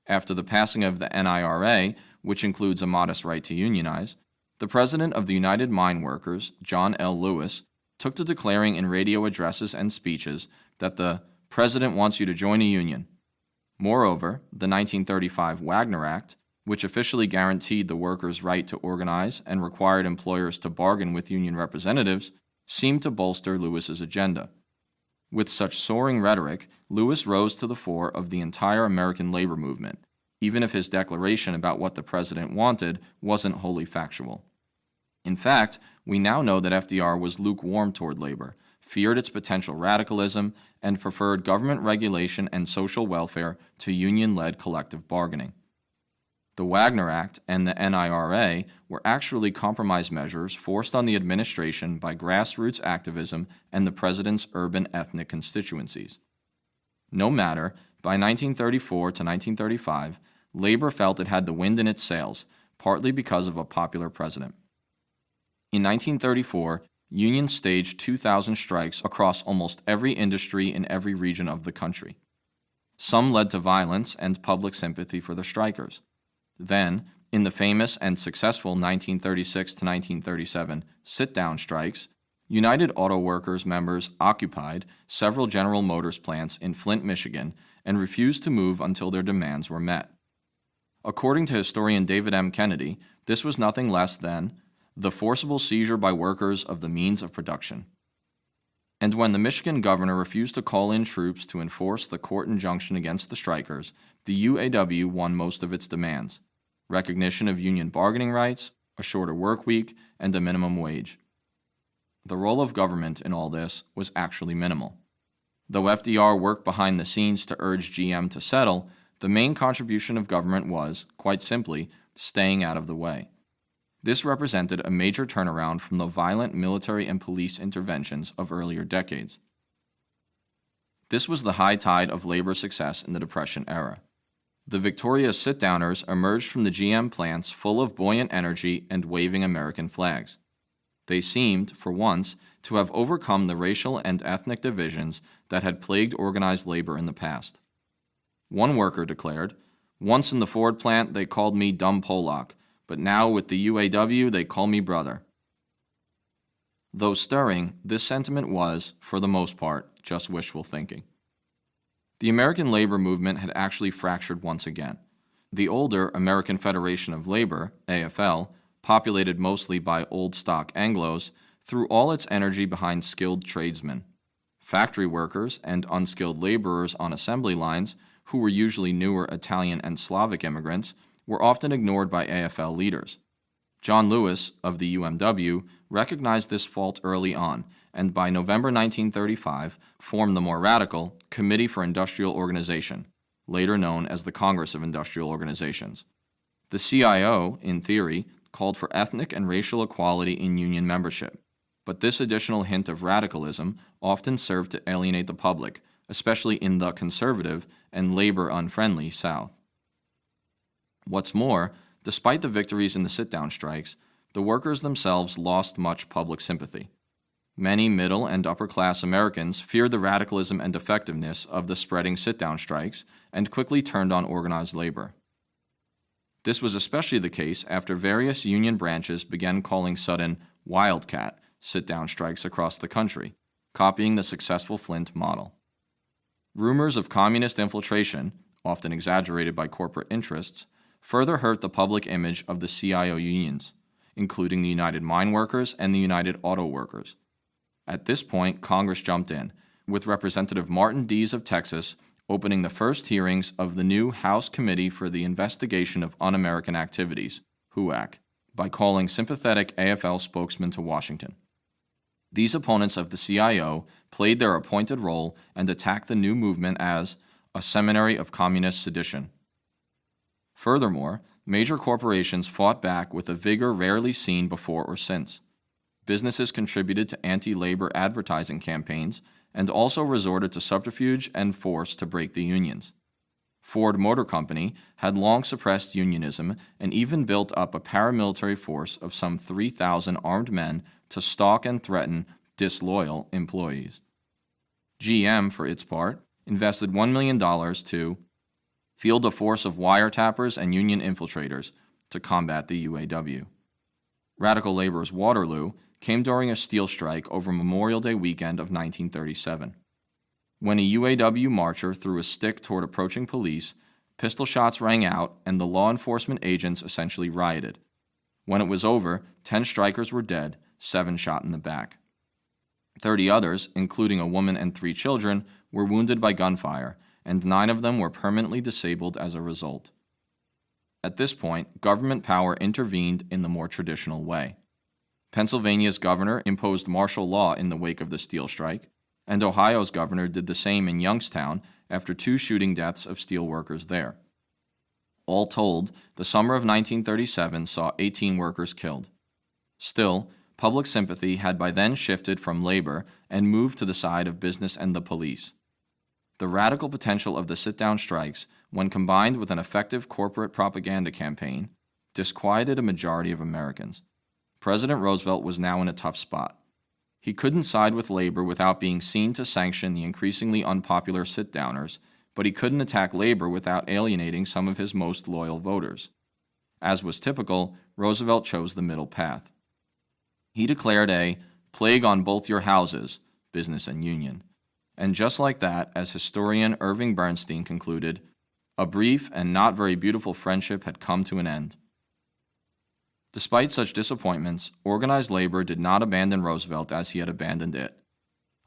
[SPEAKER 1] After the passing of the NIRA, which includes a modest right to unionize, the president of the United Mine Workers, John L. Lewis, took to declaring in radio addresses and speeches that the president wants you to join a union. Moreover, the 1935 Wagner Act, which officially guaranteed the workers' right to organize and required employers to bargain with union representatives, seemed to bolster Lewis's agenda. With such soaring rhetoric, Lewis rose to the fore of the entire American labor movement, even if his declaration about what the president wanted wasn't wholly factual. In fact, we now know that FDR was lukewarm toward labor, feared its potential radicalism, and preferred government regulation and social welfare to union-led collective bargaining. The Wagner Act and the NIRA were actually compromise measures forced on the administration by grassroots activism and the president's urban ethnic constituencies. No matter, by 1934 to 1935, labor felt it had the wind in its sails, partly because of a popular president. In 1934, unions staged 2,000 strikes across almost every industry in every region of the country. Some led to violence and public sympathy for the strikers. Then, in the famous and successful 1936 to 1937 sit-down strikes, United Auto Workers members occupied several General Motors plants in Flint, Michigan, and refused to move until their demands were met. According to historian David M. Kennedy, this was nothing less than the forcible seizure by workers of the means of production. And when the Michigan governor refused to call in troops to enforce the court injunction against the strikers, the UAW won most of its demands: recognition of union bargaining rights, a shorter work week, and a minimum wage. The role of government in all this was actually minimal. Though FDR worked behind the scenes to urge GM to settle, the main contribution of government was, quite simply, staying out of the way. This represented a major turnaround from the violent military and police interventions of earlier decades. This was the high tide of labor success in the Depression era. The victorious sit-downers emerged from the GM plants full of buoyant energy and waving American flags. They seemed, for once, to have overcome the racial and ethnic divisions that had plagued organized labor in the past. One worker declared, "Once in the Ford plant they called me dumb Pollock, but now with the UAW they call me brother." Though stirring, this sentiment was, for the most part, just wishful thinking. The American labor movement had actually fractured once again. The older American Federation of Labor, AFL, populated mostly by old-stock Anglos, threw all its energy behind skilled tradesmen. Factory workers and unskilled laborers on assembly lines, who were usually newer Italian and Slavic immigrants, were often ignored by AFL leaders. John Lewis of the UMW recognized this fault early on, and by November 1935 formed the more radical Committee for Industrial Organization, later known as the Congress of Industrial Organizations. The CIO, in theory, called for ethnic and racial equality in union membership, but this additional hint of radicalism often served to alienate the public, especially in the conservative and labor-unfriendly South. What's more, despite the victories in the sit-down strikes, the workers themselves lost much public sympathy. Many middle and upper-class Americans feared the radicalism and effectiveness of the spreading sit-down strikes and quickly turned on organized labor. This was especially the case after various union branches began calling sudden wildcat sit-down strikes across the country, copying the successful Flint model. Rumors of communist infiltration, often exaggerated by corporate interests, further hurt the public image of the CIO unions, including the United Mine Workers and the United Auto Workers. At this point, Congress jumped in, with Representative Martin Dees of Texas opening the first hearings of the new House Committee for the Investigation of Un-American Activities, HUAC, by calling sympathetic AFL spokesmen to Washington. These opponents of the CIO played their appointed role and attacked the new movement as a seminary of communist sedition. Furthermore, major corporations fought back with a vigor rarely seen before or since. Businesses contributed to anti-labor advertising campaigns and also resorted to subterfuge and force to break the unions. Ford Motor Company had long suppressed unionism and even built up a paramilitary force of some 3,000 armed men to stalk and threaten disloyal employees. GM, for its part, invested $1 million to field a force of wiretappers and union infiltrators to combat the UAW. Radical Labor's Waterloo came during a steel strike over Memorial Day weekend of 1937. When a UAW marcher threw a stick toward approaching police, pistol shots rang out and the law enforcement agents essentially rioted. When it was over, 10 strikers were dead, 7 shot in the back. 30 others, including a woman and 3 children, were wounded by gunfire, and 9 of them were permanently disabled as a result. At this point, government power intervened in the more traditional way. Pennsylvania's governor imposed martial law in the wake of the steel strike, and Ohio's governor did the same in Youngstown after 2 shooting deaths of steel workers there. All told, the summer of 1937 saw 18 workers killed. Still, public sympathy had by then shifted from labor and moved to the side of business and the police. The radical potential of the sit-down strikes, when combined with an effective corporate propaganda campaign, disquieted a majority of Americans. President Roosevelt was now in a tough spot. He couldn't side with labor without being seen to sanction the increasingly unpopular sit-downers, but he couldn't attack labor without alienating some of his most loyal voters. As was typical, Roosevelt chose the middle path. He declared a plague on both your houses, business and union. And just like that, as historian Irving Bernstein concluded, a brief and not very beautiful friendship had come to an end. Despite such disappointments, organized labor did not abandon Roosevelt as he had abandoned it.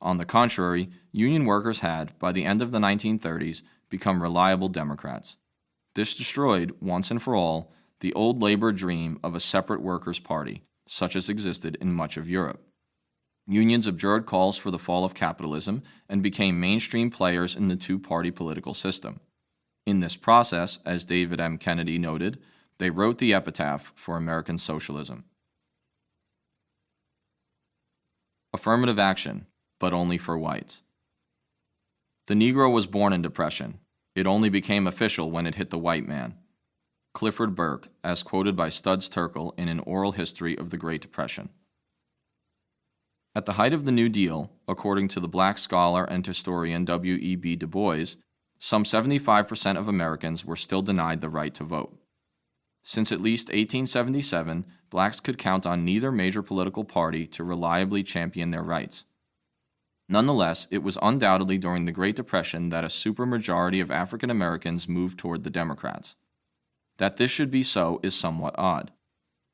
[SPEAKER 1] On the contrary, union workers had, by the end of the 1930s, become reliable Democrats. This destroyed, once and for all, the old labor dream of a separate workers' party, such as existed in much of Europe. Unions abjured calls for the fall of capitalism and became mainstream players in the two-party political system. In this process, as David M. Kennedy noted, they wrote the epitaph for American socialism. Affirmative action, but only for whites. The Negro was born in Depression. It only became official when it hit the white man. Clifford Burke, as quoted by Studs Terkel in an oral history of the Great Depression. At the height of the New Deal, according to the black scholar and historian W.E.B. Du Bois, some 75% of Americans were still denied the right to vote. Since at least 1877, blacks could count on neither major political party to reliably champion their rights. Nonetheless, it was undoubtedly during the Great Depression that a supermajority of African Americans moved toward the Democrats. That this should be so is somewhat odd.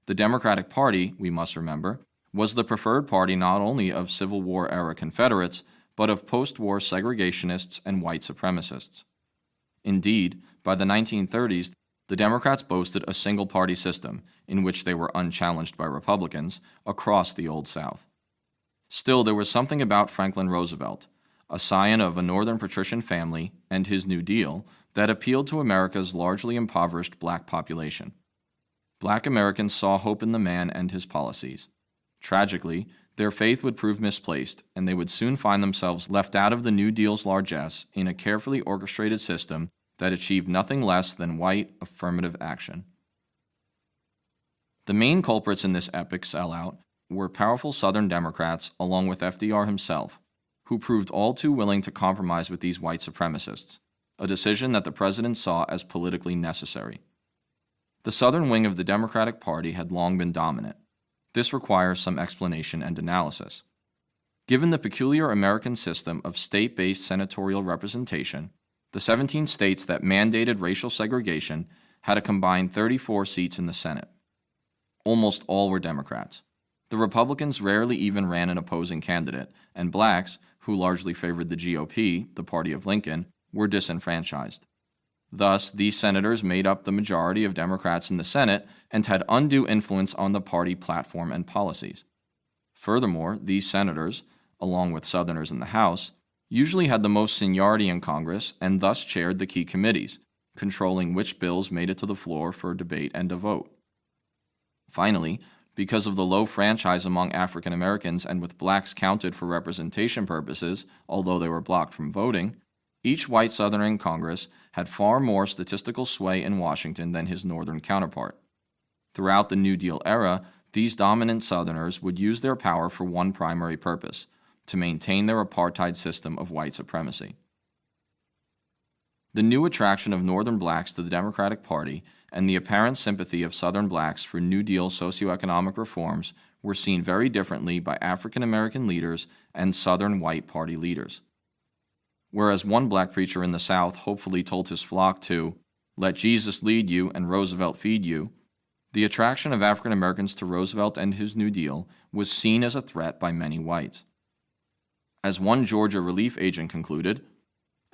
[SPEAKER 1] The Democratic Party, we must remember, was the preferred party not only of Civil War-era Confederates, but of post-war segregationists and white supremacists. Indeed, by the 1930s, the Democrats boasted a single-party system, in which they were unchallenged by Republicans, across the Old South. Still, there was something about Franklin Roosevelt, a scion of a Northern patrician family, and his New Deal, that appealed to America's largely impoverished black population. Black Americans saw hope in the man and his policies. Tragically, their faith would prove misplaced, and they would soon find themselves left out of the New Deal's largesse in a carefully orchestrated system that achieved nothing less than white affirmative action. The main culprits in this epic sellout were powerful Southern Democrats along with FDR himself, who proved all too willing to compromise with these white supremacists, a decision that the president saw as politically necessary. The Southern wing of the Democratic Party had long been dominant. This requires some explanation and analysis. Given the peculiar American system of state-based senatorial representation, the 17 states that mandated racial segregation had a combined 34 seats in the Senate. Almost all were Democrats. The Republicans rarely even ran an opposing candidate, and blacks, who largely favored the GOP, the party of Lincoln, were disenfranchised. Thus, these senators made up the majority of Democrats in the Senate and had undue influence on the party platform and policies. Furthermore, these senators, along with Southerners in the House, usually had the most seniority in Congress and thus chaired the key committees, controlling which bills made it to the floor for debate and a vote. Finally, because of the low franchise among African Americans and with blacks counted for representation purposes, although they were blocked from voting, each white Southerner in Congress had far more statistical sway in Washington than his Northern counterpart. Throughout the New Deal era, these dominant Southerners would use their power for one primary purpose: to maintain their apartheid system of white supremacy. The new attraction of Northern blacks to the Democratic Party and the apparent sympathy of Southern blacks for New Deal socioeconomic reforms were seen very differently by African American leaders and Southern white party leaders. Whereas one black preacher in the South hopefully told his flock to "let Jesus lead you and Roosevelt feed you," the attraction of African Americans to Roosevelt and his New Deal was seen as a threat by many whites. As one Georgia relief agent concluded,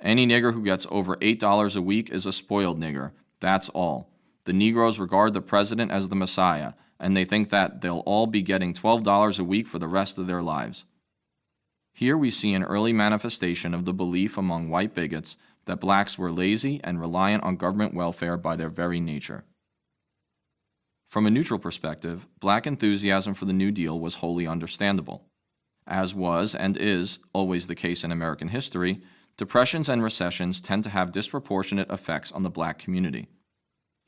[SPEAKER 1] "Any nigger who gets over $8 a week is a spoiled nigger, that's all. The Negroes regard the president as the Messiah, and they think that they'll all be getting $12 a week for the rest of their lives." Here we see an early manifestation of the belief among white bigots that blacks were lazy and reliant on government welfare by their very nature. From a neutral perspective, black enthusiasm for the New Deal was wholly understandable. As was and is always the case in American history, depressions and recessions tend to have disproportionate effects on the black community.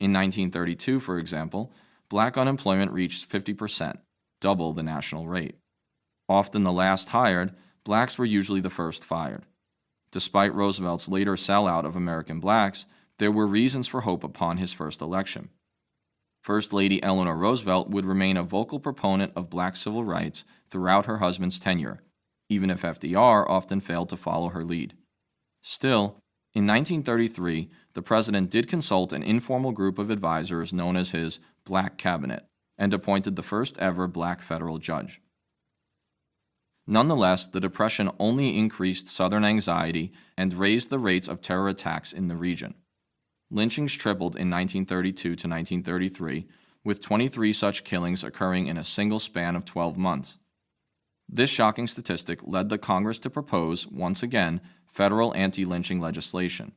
[SPEAKER 1] In 1932, for example, black unemployment reached 50%, double the national rate. Often the last hired, blacks were usually the first fired. Despite Roosevelt's later sellout of American blacks, there were reasons for hope upon his first election. First Lady Eleanor Roosevelt would remain a vocal proponent of black civil rights throughout her husband's tenure, even if FDR often failed to follow her lead. Still, in 1933, the president did consult an informal group of advisors known as his Black Cabinet and appointed the first ever black federal judge. Nonetheless, the Depression only increased Southern anxiety and raised the rates of terror attacks in the region. Lynchings tripled in 1932 to 1933, with 23 such killings occurring in a single span of 12 months. This shocking statistic led the Congress to propose, once again, federal anti-lynching legislation.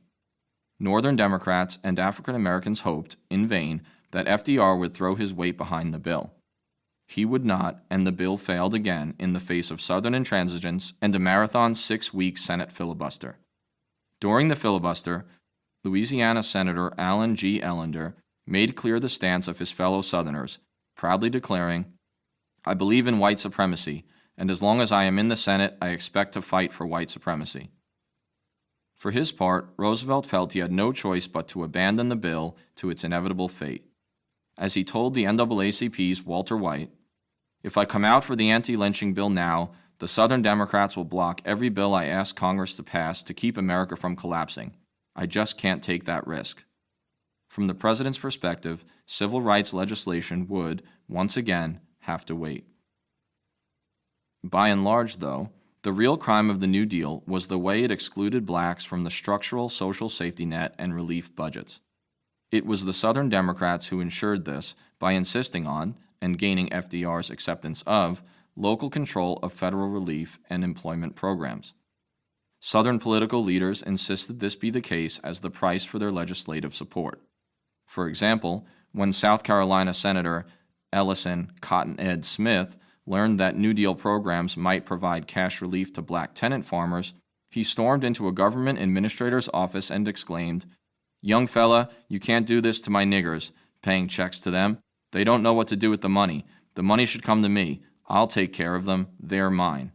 [SPEAKER 1] Northern Democrats and African Americans hoped, in vain, that FDR would throw his weight behind the bill. He would not, and the bill failed again in the face of Southern intransigence and a marathon 6-week Senate filibuster. During the filibuster, Louisiana Senator Allen G. Ellender made clear the stance of his fellow Southerners, proudly declaring, "I believe in white supremacy, and as long as I am in the Senate, I expect to fight for white supremacy." For his part, Roosevelt felt he had no choice but to abandon the bill to its inevitable fate. As he told the NAACP's Walter White, "If I come out for the anti-lynching bill now, the Southern Democrats will block every bill I ask Congress to pass to keep America from collapsing. I just can't take that risk." From the president's perspective, civil rights legislation would, once again, have to wait. By and large, though, the real crime of the New Deal was the way it excluded blacks from the structural social safety net and relief budgets. It was the Southern Democrats who ensured this by insisting on, and gaining FDR's acceptance of, local control of federal relief and employment programs. Southern political leaders insisted this be the case as the price for their legislative support. For example, when South Carolina Senator Ellison Cotton Ed Smith learned that New Deal programs might provide cash relief to black tenant farmers, he stormed into a government administrator's office and exclaimed, "Young fella, you can't do this to my niggers, paying checks to them. They don't know what to do with the money. The money should come to me. I'll take care of them. They're mine."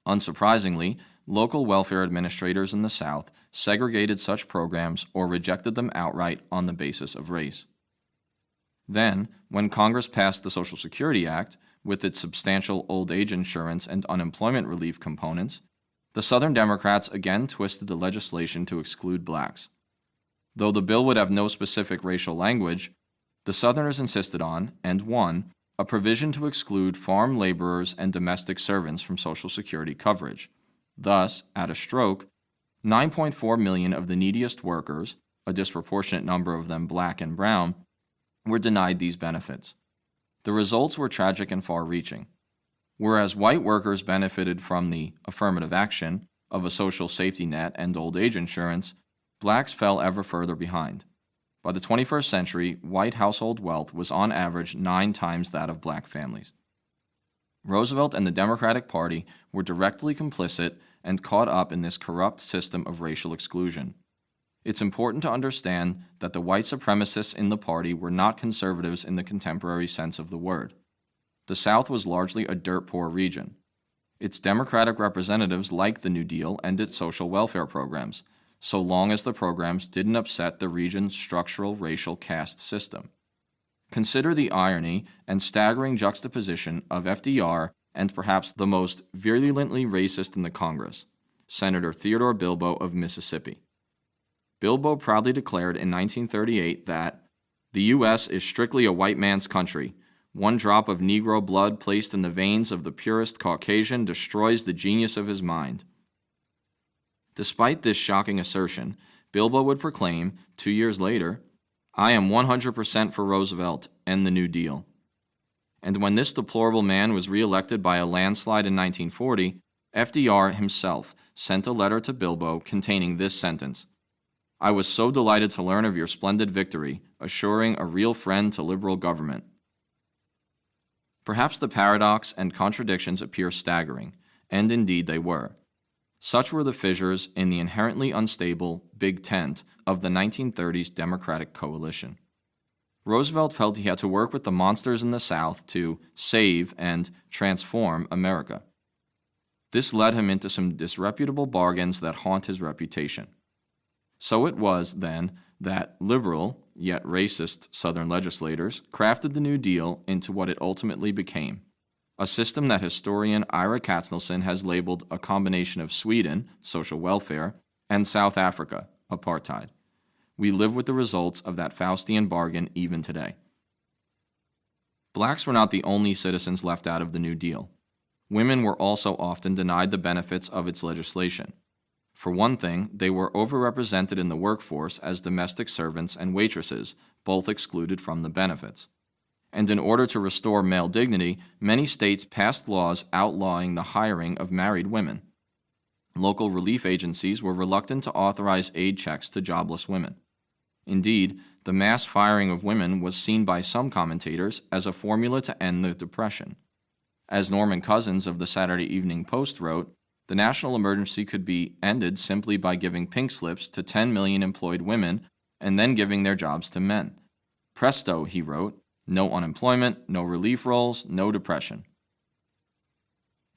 [SPEAKER 1] Unsurprisingly, local welfare administrators in the South segregated such programs or rejected them outright on the basis of race. Then, when Congress passed the Social Security Act, with its substantial old age insurance and unemployment relief components, the Southern Democrats again twisted the legislation to exclude blacks. Though the bill would have no specific racial language, the Southerners insisted on, and won, a provision to exclude farm laborers and domestic servants from Social Security coverage. Thus, at a stroke, 9.4 million of the neediest workers, a disproportionate number of them black and brown, were denied these benefits. The results were tragic and far-reaching. Whereas white workers benefited from the affirmative action of a social safety net and old age insurance, blacks fell ever further behind. By the 21st century, white household wealth was on average 9 times that of black families. Roosevelt and the Democratic Party were directly complicit and caught up in this corrupt system of racial exclusion. It's important to understand that the white supremacists in the party were not conservatives in the contemporary sense of the word. The South was largely a dirt-poor region. Its Democratic representatives liked the New Deal and its social welfare programs, so long as the programs didn't upset the region's structural racial caste system. Consider the irony and staggering juxtaposition of FDR and perhaps the most virulently racist in the Congress, Senator Theodore Bilbo of Mississippi. Bilbo proudly declared in 1938 that the U.S. is strictly a white man's country. One drop of Negro blood placed in the veins of the purest Caucasian destroys the genius of his mind. Despite this shocking assertion, Bilbo would proclaim, 2 years later, "I am 100% for Roosevelt and the New Deal." And when this deplorable man was reelected by a landslide in 1940, FDR himself sent a letter to Bilbo containing this sentence: "I was so delighted to learn of your splendid victory, assuring a real friend to liberal government." Perhaps the paradox and contradictions appear staggering, and indeed they were. Such were the fissures in the inherently unstable Big Tent of the 1930s Democratic coalition. Roosevelt felt he had to work with the monsters in the South to save and transform America. This led him into some disreputable bargains that haunt his reputation. So it was, then, that liberal, yet racist Southern legislators crafted the New Deal into what it ultimately became, a system that historian Ira Katznelson has labeled a combination of Sweden, social welfare, and South Africa, apartheid. We live with the results of that Faustian bargain even today. Blacks were not the only citizens left out of the New Deal. Women were also often denied the benefits of its legislation. For one thing, they were overrepresented in the workforce as domestic servants and waitresses, both excluded from the benefits. And in order to restore male dignity, many states passed laws outlawing the hiring of married women. Local relief agencies were reluctant to authorize aid checks to jobless women. Indeed, the mass firing of women was seen by some commentators as a formula to end the Depression. As Norman Cousins of the Saturday Evening Post wrote, the national emergency could be ended simply by giving pink slips to 10 million employed women and then giving their jobs to men. Presto, he wrote, no unemployment, no relief rolls, no depression.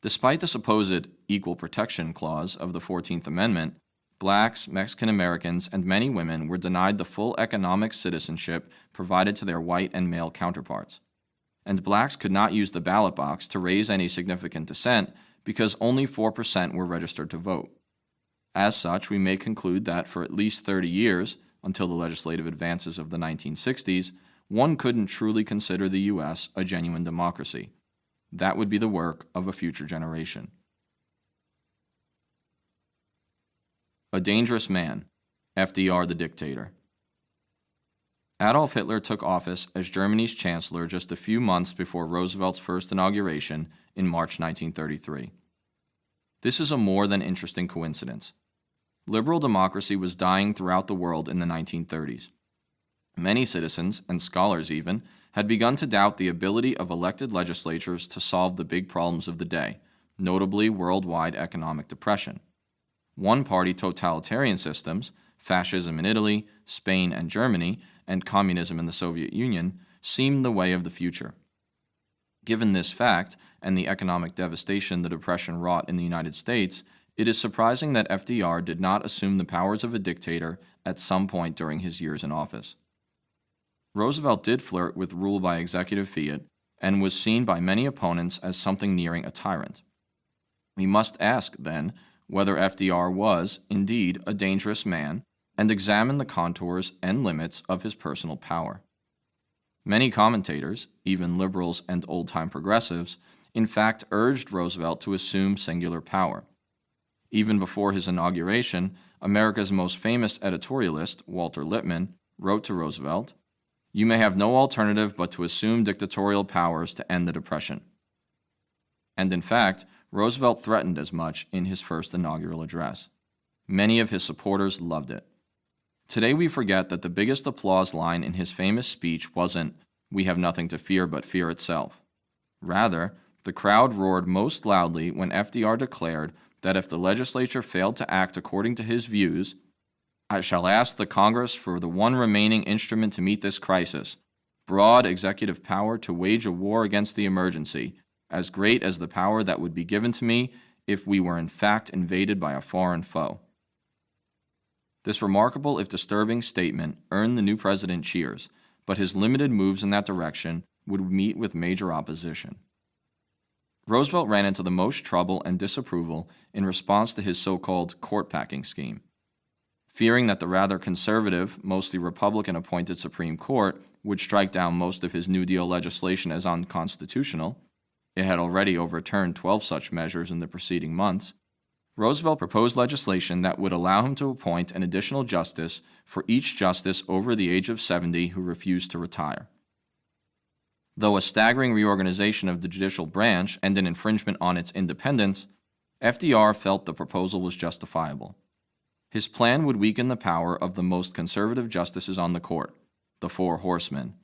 [SPEAKER 1] Despite the supposed equal protection clause of the 14th Amendment, blacks, Mexican Americans, and many women were denied the full economic citizenship provided to their white and male counterparts. And blacks could not use the ballot box to raise any significant dissent because only 4% were registered to vote. As such, we may conclude that for at least 30 years, until the legislative advances of the 1960s, one couldn't truly consider the U.S. a genuine democracy. That would be the work of a future generation. A dangerous man, FDR the dictator. Adolf Hitler took office as Germany's chancellor just a few months before Roosevelt's first inauguration in March 1933. This is a more than interesting coincidence. Liberal democracy was dying throughout the world in the 1930s. Many citizens, and scholars even, had begun to doubt the ability of elected legislatures to solve the big problems of the day, notably worldwide economic depression. One-party totalitarian systems, fascism in Italy, Spain and Germany, and communism in the Soviet Union, seemed the way of the future. Given this fact, and the economic devastation the Depression wrought in the United States, it is surprising that FDR did not assume the powers of a dictator at some point during his years in office. Roosevelt did flirt with rule by executive fiat, and was seen by many opponents as something nearing a tyrant. We must ask, then, whether FDR was, indeed, a dangerous man, and examine the contours and limits of his personal power. Many commentators, even liberals and old-time progressives, in fact urged Roosevelt to assume singular power. Even before his inauguration, America's most famous editorialist, Walter Lippmann, wrote to Roosevelt, "You may have no alternative but to assume dictatorial powers to end the Depression." And in fact, Roosevelt threatened as much in his first inaugural address. Many of his supporters loved it. Today we forget that the biggest applause line in his famous speech wasn't, "We have nothing to fear but fear itself." Rather, the crowd roared most loudly when FDR declared that if the legislature failed to act according to his views, "I shall ask the Congress for the one remaining instrument to meet this crisis, broad executive power to wage a war against the emergency, as great as the power that would be given to me if we were in fact invaded by a foreign foe." This remarkable if disturbing statement earned the new president cheers, but his limited moves in that direction would meet with major opposition. Roosevelt ran into the most trouble and disapproval in response to his so-called court-packing scheme. Fearing that the rather conservative, mostly Republican-appointed Supreme Court would strike down most of his New Deal legislation as unconstitutional, it had already overturned 12 such measures in the preceding months, Roosevelt proposed legislation that would allow him to appoint an additional justice for each justice over the age of 70 who refused to retire. Though a staggering reorganization of the judicial branch and an infringement on its independence, FDR felt the proposal was justifiable. His plan would weaken the power of the most conservative justices on the court, the Four Horsemen,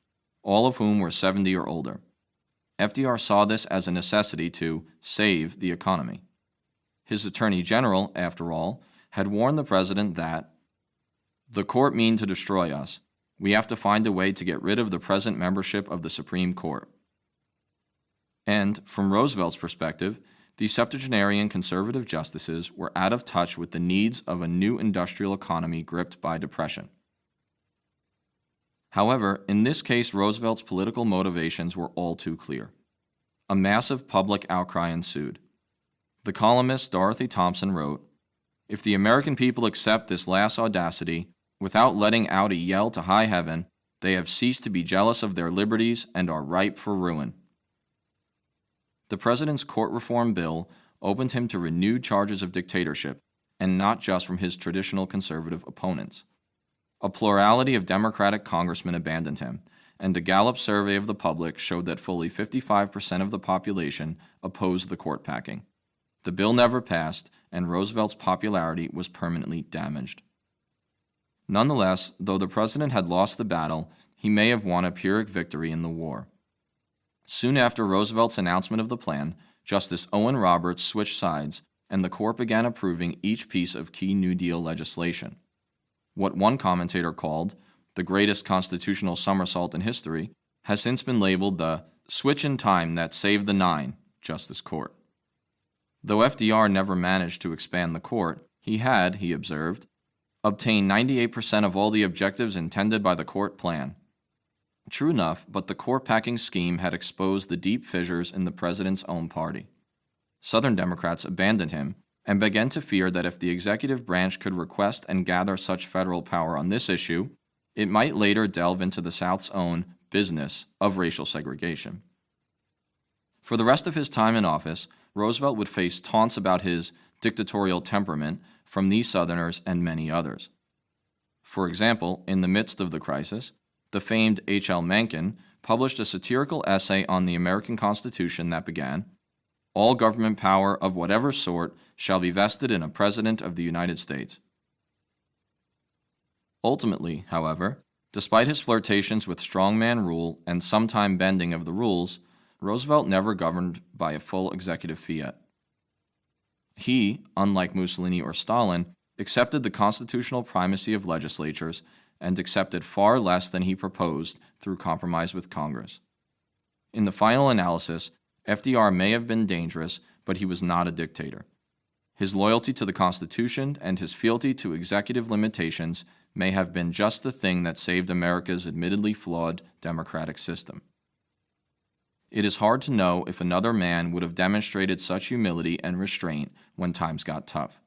[SPEAKER 1] all of whom were 70 or older. FDR saw this as a necessity to save the economy. His Attorney General, after all, had warned the president that the court mean to destroy us. We have to find a way to get rid of the present membership of the Supreme Court. And, from Roosevelt's perspective, the septuagenarian conservative justices were out of touch with the needs of a new industrial economy gripped by depression. However, in this case, Roosevelt's political motivations were all too clear. A massive public outcry ensued. The columnist Dorothy Thompson wrote, "If the American people accept this last audacity, without letting out a yell to high heaven, they have ceased to be jealous of their liberties and are ripe for ruin." The president's court reform bill opened him to renewed charges of dictatorship, and not just from his traditional conservative opponents. A plurality of Democratic congressmen abandoned him, and a Gallup survey of the public showed that fully 55% of the population opposed the court packing. The bill never passed, and Roosevelt's popularity was permanently damaged. Nonetheless, though the president had lost the battle, he may have won a Pyrrhic victory in the war. Soon after Roosevelt's announcement of the plan, Justice Owen Roberts switched sides, and the court began approving each piece of key New Deal legislation. What one commentator called the greatest constitutional somersault in history has since been labeled the switch in time that saved the nine Justice Court. Though FDR never managed to expand the court, he had, he observed, obtained 98% of all the objectives intended by the court plan. True enough, but the court packing scheme had exposed the deep fissures in the president's own party. Southern Democrats abandoned him and began to fear that if the executive branch could request and gather such federal power on this issue, it might later delve into the South's own business of racial segregation. For the rest of his time in office, Roosevelt would face taunts about his dictatorial temperament from these Southerners and many others. For example, in the midst of the crisis, the famed H.L. Mencken published a satirical essay on the American Constitution that began, "All government power of whatever sort shall be vested in a President of the United States." Ultimately, however, despite his flirtations with strongman rule and sometime bending of the rules, Roosevelt never governed by a full executive fiat. He, unlike Mussolini or Stalin, accepted the constitutional primacy of legislatures and accepted far less than he proposed through compromise with Congress. In the final analysis, FDR may have been dangerous, but he was not a dictator. His loyalty to the Constitution and his fealty to executive limitations may have been just the thing that saved America's admittedly flawed democratic system. It is hard to know if another man would have demonstrated such humility and restraint when times got tough.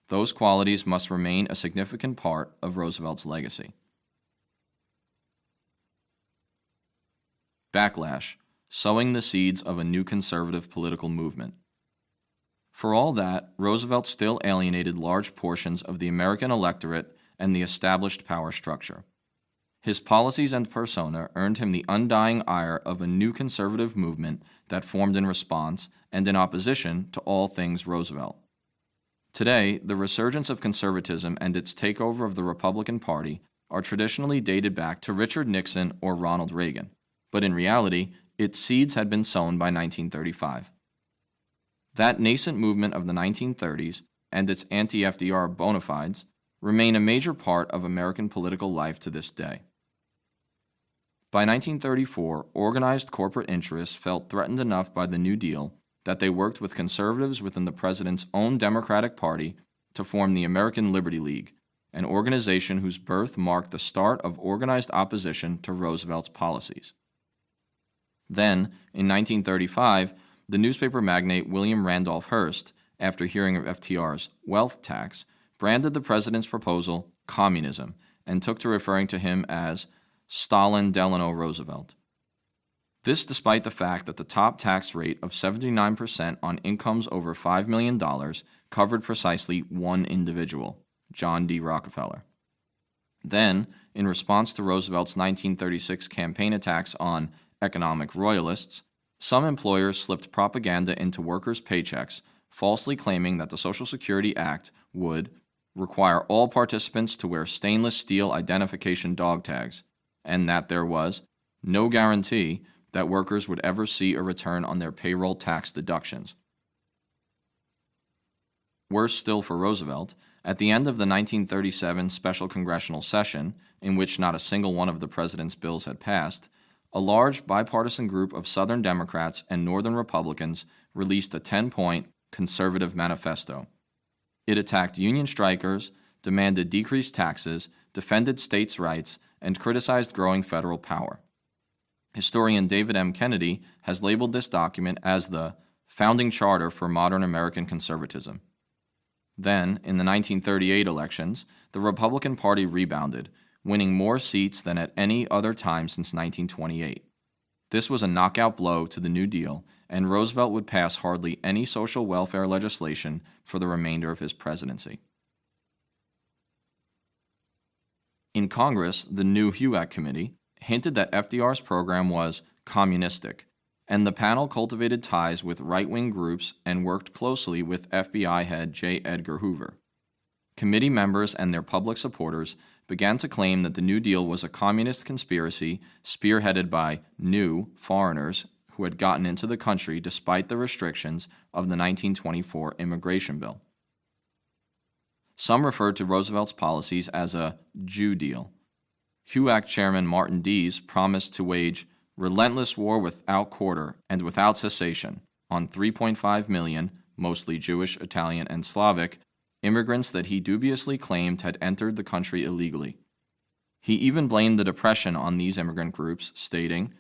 [SPEAKER 1] Those qualities must remain a significant part of Roosevelt's legacy. Backlash: sowing the seeds of a new conservative political movement. For all that, Roosevelt still alienated large portions of the American electorate and the established power structure. His policies and persona earned him the undying ire of a new conservative movement that formed in response and in opposition to all things Roosevelt. Today, the resurgence of conservatism and its takeover of the Republican Party are traditionally dated back to Richard Nixon or Ronald Reagan, but in reality, its seeds had been sown by 1935. That nascent movement of the 1930s and its anti-FDR bona fides remain a major part of American political life to this day. By 1934, organized corporate interests felt threatened enough by the New Deal that they worked with conservatives within the president's own Democratic Party to form the American Liberty League, an organization whose birth marked the start of organized opposition to Roosevelt's policies. Then, in 1935, the newspaper magnate William Randolph Hearst, after hearing of FDR's wealth tax, branded the president's proposal communism and took to referring to him as Stalin Delano Roosevelt. This despite the fact that the top tax rate of 79% on incomes over $5 million covered precisely one individual, John D. Rockefeller. Then, in response to Roosevelt's 1936 campaign attacks on economic royalists, some employers slipped propaganda into workers' paychecks, falsely claiming that the Social Security Act would require all participants to wear stainless steel identification dog tags, and that there was no guarantee that workers would ever see a return on their payroll tax deductions. Worse still for Roosevelt, at the end of the 1937 special congressional session, in which not a single one of the president's bills had passed, a large bipartisan group of Southern Democrats and Northern Republicans released a 10-point conservative manifesto. It attacked union strikers, demanded decreased taxes, defended states' rights, and criticized growing federal power. Historian David M. Kennedy has labeled this document as the founding charter for modern American conservatism. Then, in the 1938 elections, the Republican Party rebounded, winning more seats than at any other time since 1928. This was a knockout blow to the New Deal, and Roosevelt would pass hardly any social welfare legislation for the remainder of his presidency. In Congress, the new HUAC committee hinted that FDR's program was communistic, and the panel cultivated ties with right-wing groups and worked closely with FBI head J. Edgar Hoover. Committee members and their public supporters began to claim that the New Deal was a communist conspiracy spearheaded by new foreigners who had gotten into the country despite the restrictions of the 1924 immigration bill. Some referred to Roosevelt's policies as a Jew deal. HUAC Chairman Martin Dees promised to wage relentless war without quarter and without cessation on 3.5 million, mostly Jewish, Italian, and Slavic, immigrants that he dubiously claimed had entered the country illegally. He even blamed the Depression on these immigrant groups, stating,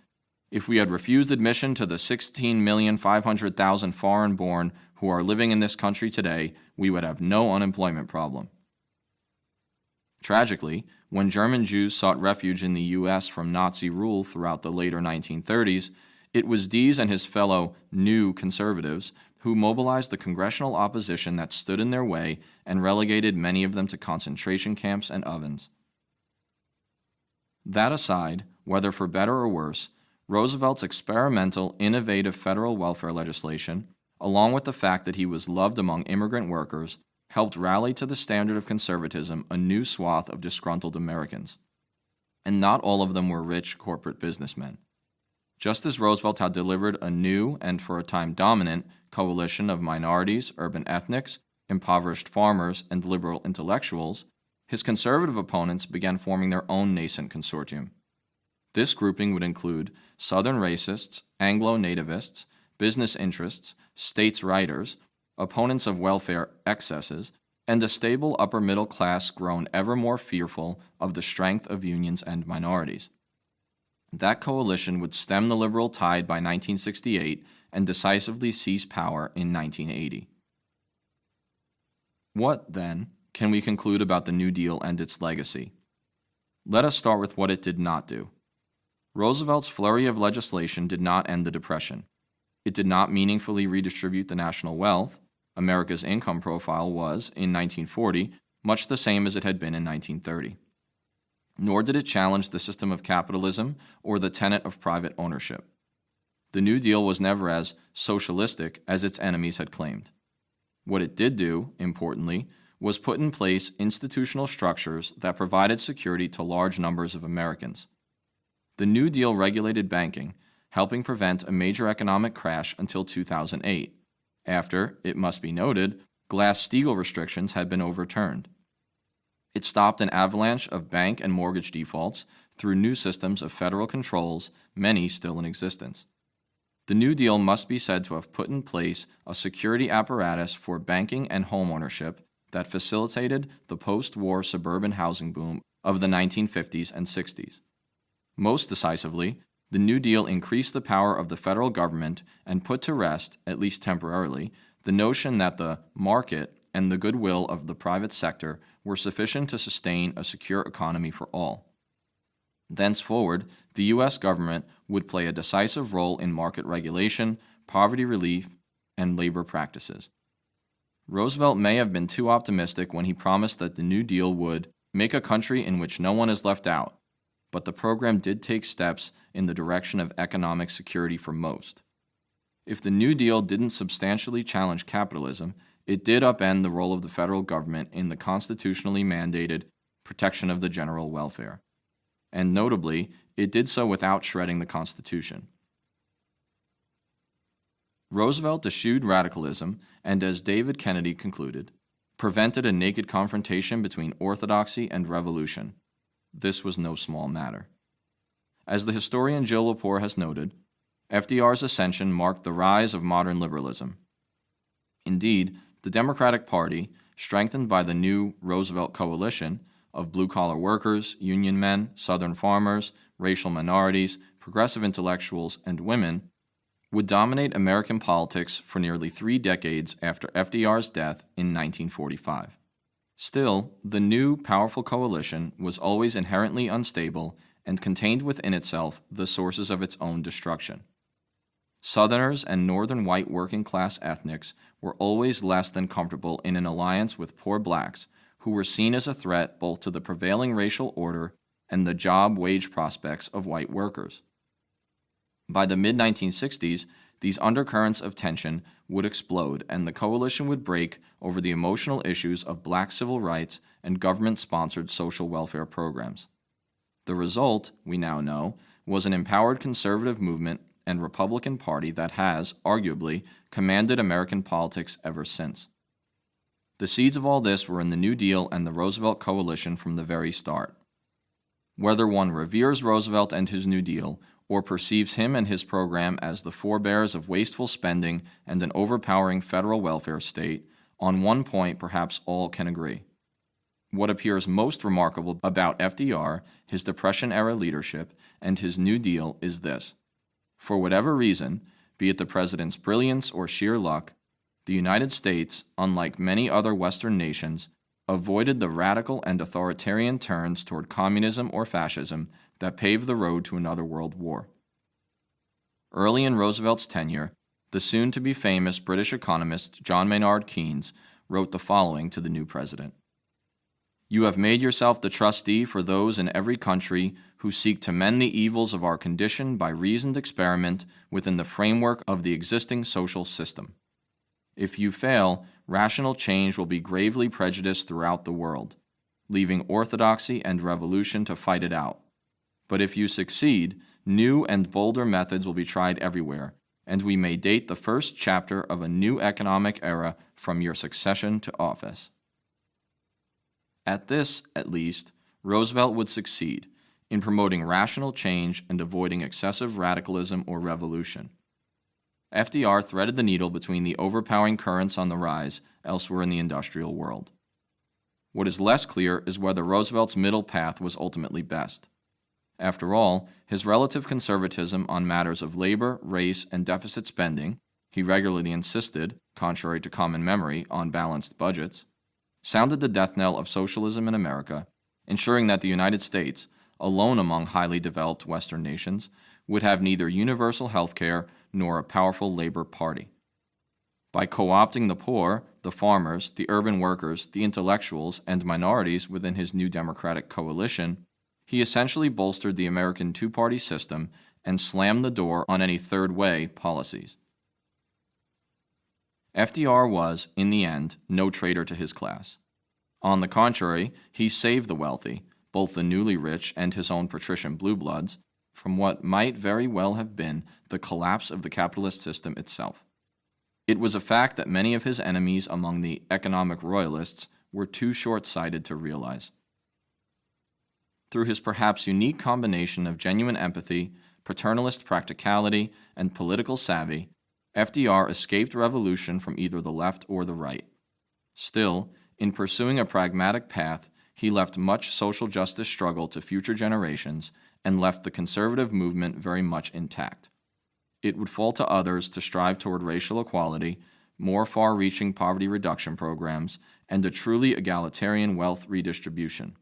[SPEAKER 1] "If we had refused admission to the 16,500,000 foreign-born who are living in this country today, we would have no unemployment problem." Tragically, when German Jews sought refuge in the U.S. from Nazi rule throughout the later 1930s, it was Dees and his fellow new conservatives who mobilized the congressional opposition that stood in their way and relegated many of them to concentration camps and ovens. That aside, whether for better or worse, Roosevelt's experimental, innovative federal welfare legislation, along with the fact that he was loved among immigrant workers, helped rally to the standard of conservatism a new swath of disgruntled Americans. And not all of them were rich corporate businessmen. Just as Roosevelt had delivered a new and for a time dominant coalition of minorities, urban ethnics, impoverished farmers, and liberal intellectuals, his conservative opponents began forming their own nascent consortium. This grouping would include Southern racists, Anglo-nativists, business interests, states' writers, opponents of welfare excesses, and a stable upper middle class grown ever more fearful of the strength of unions and minorities. That coalition would stem the liberal tide by 1968 and decisively seize power in 1980. What, then, can we conclude about the New Deal and its legacy? Let us start with what it did not do. Roosevelt's flurry of legislation did not end the Depression. It did not meaningfully redistribute the national wealth. America's income profile was, in 1940, much the same as it had been in 1930. Nor did it challenge the system of capitalism or the tenet of private ownership. The New Deal was never as socialistic as its enemies had claimed. What it did do, importantly, was put in place institutional structures that provided security to large numbers of Americans. The New Deal regulated banking, helping prevent a major economic crash until 2008, after, it must be noted, Glass-Steagall restrictions had been overturned. It stopped an avalanche of bank and mortgage defaults through new systems of federal controls, many still in existence. The New Deal must be said to have put in place a security apparatus for banking and homeownership that facilitated the post-war suburban housing boom of the 1950s and 60s. Most decisively, the New Deal increased the power of the federal government and put to rest, at least temporarily, the notion that the market and the goodwill of the private sector were sufficient to sustain a secure economy for all. Thenceforward, the U.S. government would play a decisive role in market regulation, poverty relief, and labor practices. Roosevelt may have been too optimistic when he promised that the New Deal would make a country in which no one is left out, but the program did take steps in the direction of economic security for most. If the New Deal didn't substantially challenge capitalism, it did upend the role of the federal government in the constitutionally mandated protection of the general welfare. And notably, it did so without shredding the Constitution. Roosevelt eschewed radicalism and, as David Kennedy concluded, prevented a naked confrontation between orthodoxy and revolution. This was no small matter. As the historian Jill Lepore has noted, FDR's ascension marked the rise of modern liberalism. Indeed, the Democratic Party, strengthened by the new Roosevelt coalition, of blue-collar workers, union men, Southern farmers, racial minorities, progressive intellectuals, and women, would dominate American politics for nearly 3 decades after FDR's death in 1945. Still, the new, powerful coalition was always inherently unstable and contained within itself the sources of its own destruction. Southerners and Northern white working-class ethnics were always less than comfortable in an alliance with poor blacks, who were seen as a threat both to the prevailing racial order and the job-wage prospects of white workers. By the mid-1960s, these undercurrents of tension would explode, and the coalition would break over the emotional issues of black civil rights and government-sponsored social welfare programs. The result, we now know, was an empowered conservative movement and Republican Party that has, arguably, commanded American politics ever since. The seeds of all this were in the New Deal and the Roosevelt coalition from the very start. Whether one reveres Roosevelt and his New Deal, or perceives him and his program as the forebears of wasteful spending and an overpowering federal welfare state, on one point perhaps all can agree. What appears most remarkable about FDR, his Depression-era leadership, and his New Deal is this. For whatever reason, be it the president's brilliance or sheer luck, the United States, unlike many other Western nations, avoided the radical and authoritarian turns toward communism or fascism that paved the road to another world war. Early in Roosevelt's tenure, the soon-to-be famous British economist John Maynard Keynes wrote the following to the new president. "You have made yourself the trustee for those in every country who seek to mend the evils of our condition by reasoned experiment within the framework of the existing social system. If you fail, rational change will be gravely prejudiced throughout the world, leaving orthodoxy and revolution to fight it out. But if you succeed, new and bolder methods will be tried everywhere, and we may date the first chapter of a new economic era from your succession to office." At this, at least, Roosevelt would succeed in promoting rational change and avoiding excessive radicalism or revolution. FDR threaded the needle between the overpowering currents on the rise elsewhere in the industrial world. What is less clear is whether Roosevelt's middle path was ultimately best. After all, his relative conservatism on matters of labor, race, and deficit spending, he regularly insisted, contrary to common memory, on balanced budgets, sounded the death knell of socialism in America, ensuring that the United States, alone among highly developed Western nations, would have neither universal health care nor a powerful labor party. By co-opting the poor, the farmers, the urban workers, the intellectuals, and minorities within his new Democratic coalition, he essentially bolstered the American two-party system and slammed the door on any third-way policies. FDR was, in the end, no traitor to his class. On the contrary, he saved the wealthy, both the newly rich and his own patrician blue bloods, from what might very well have been the collapse of the capitalist system itself. It was a fact that many of his enemies among the economic royalists were too short-sighted to realize. Through his perhaps unique combination of genuine empathy, paternalist practicality, and political savvy, FDR escaped revolution from either the left or the right. Still, in pursuing a pragmatic path, he left much social justice struggle to future generations and left the conservative movement very much intact. It would fall to others to strive toward racial equality, more far-reaching poverty reduction programs, and a truly egalitarian wealth redistribution.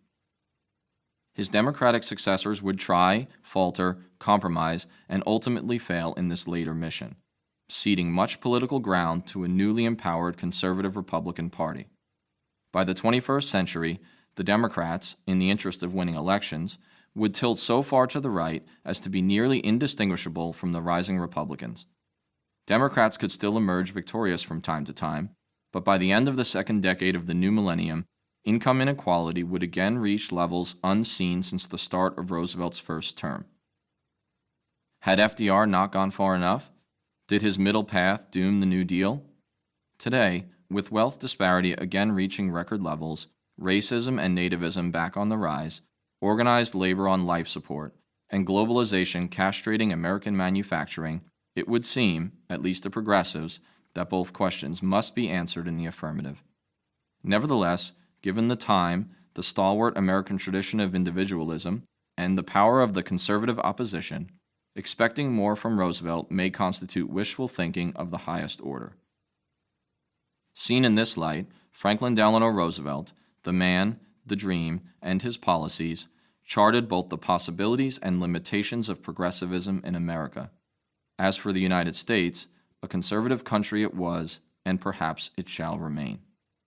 [SPEAKER 1] His Democratic successors would try, falter, compromise, and ultimately fail in this later mission, ceding much political ground to a newly empowered conservative Republican Party. By the 21st century, the Democrats, in the interest of winning elections, would tilt so far to the right as to be nearly indistinguishable from the rising Republicans. Democrats could still emerge victorious from time to time, but by the end of the second decade of the new millennium, income inequality would again reach levels unseen since the start of Roosevelt's first term. Had FDR not gone far enough? Did his middle path doom the New Deal? Today, with wealth disparity again reaching record levels, racism and nativism back on the rise, organized labor on life support, and globalization castrating American manufacturing, it would seem, at least to progressives, that both questions must be answered in the affirmative. Nevertheless, given the time, the stalwart American tradition of individualism, and the power of the conservative opposition, expecting more from Roosevelt may constitute wishful thinking of the highest order. Seen in this light, Franklin Delano Roosevelt, the man, the dream, and his policies, charted both the possibilities and limitations of progressivism in America. As for the United States, a conservative country it was, and perhaps it shall remain.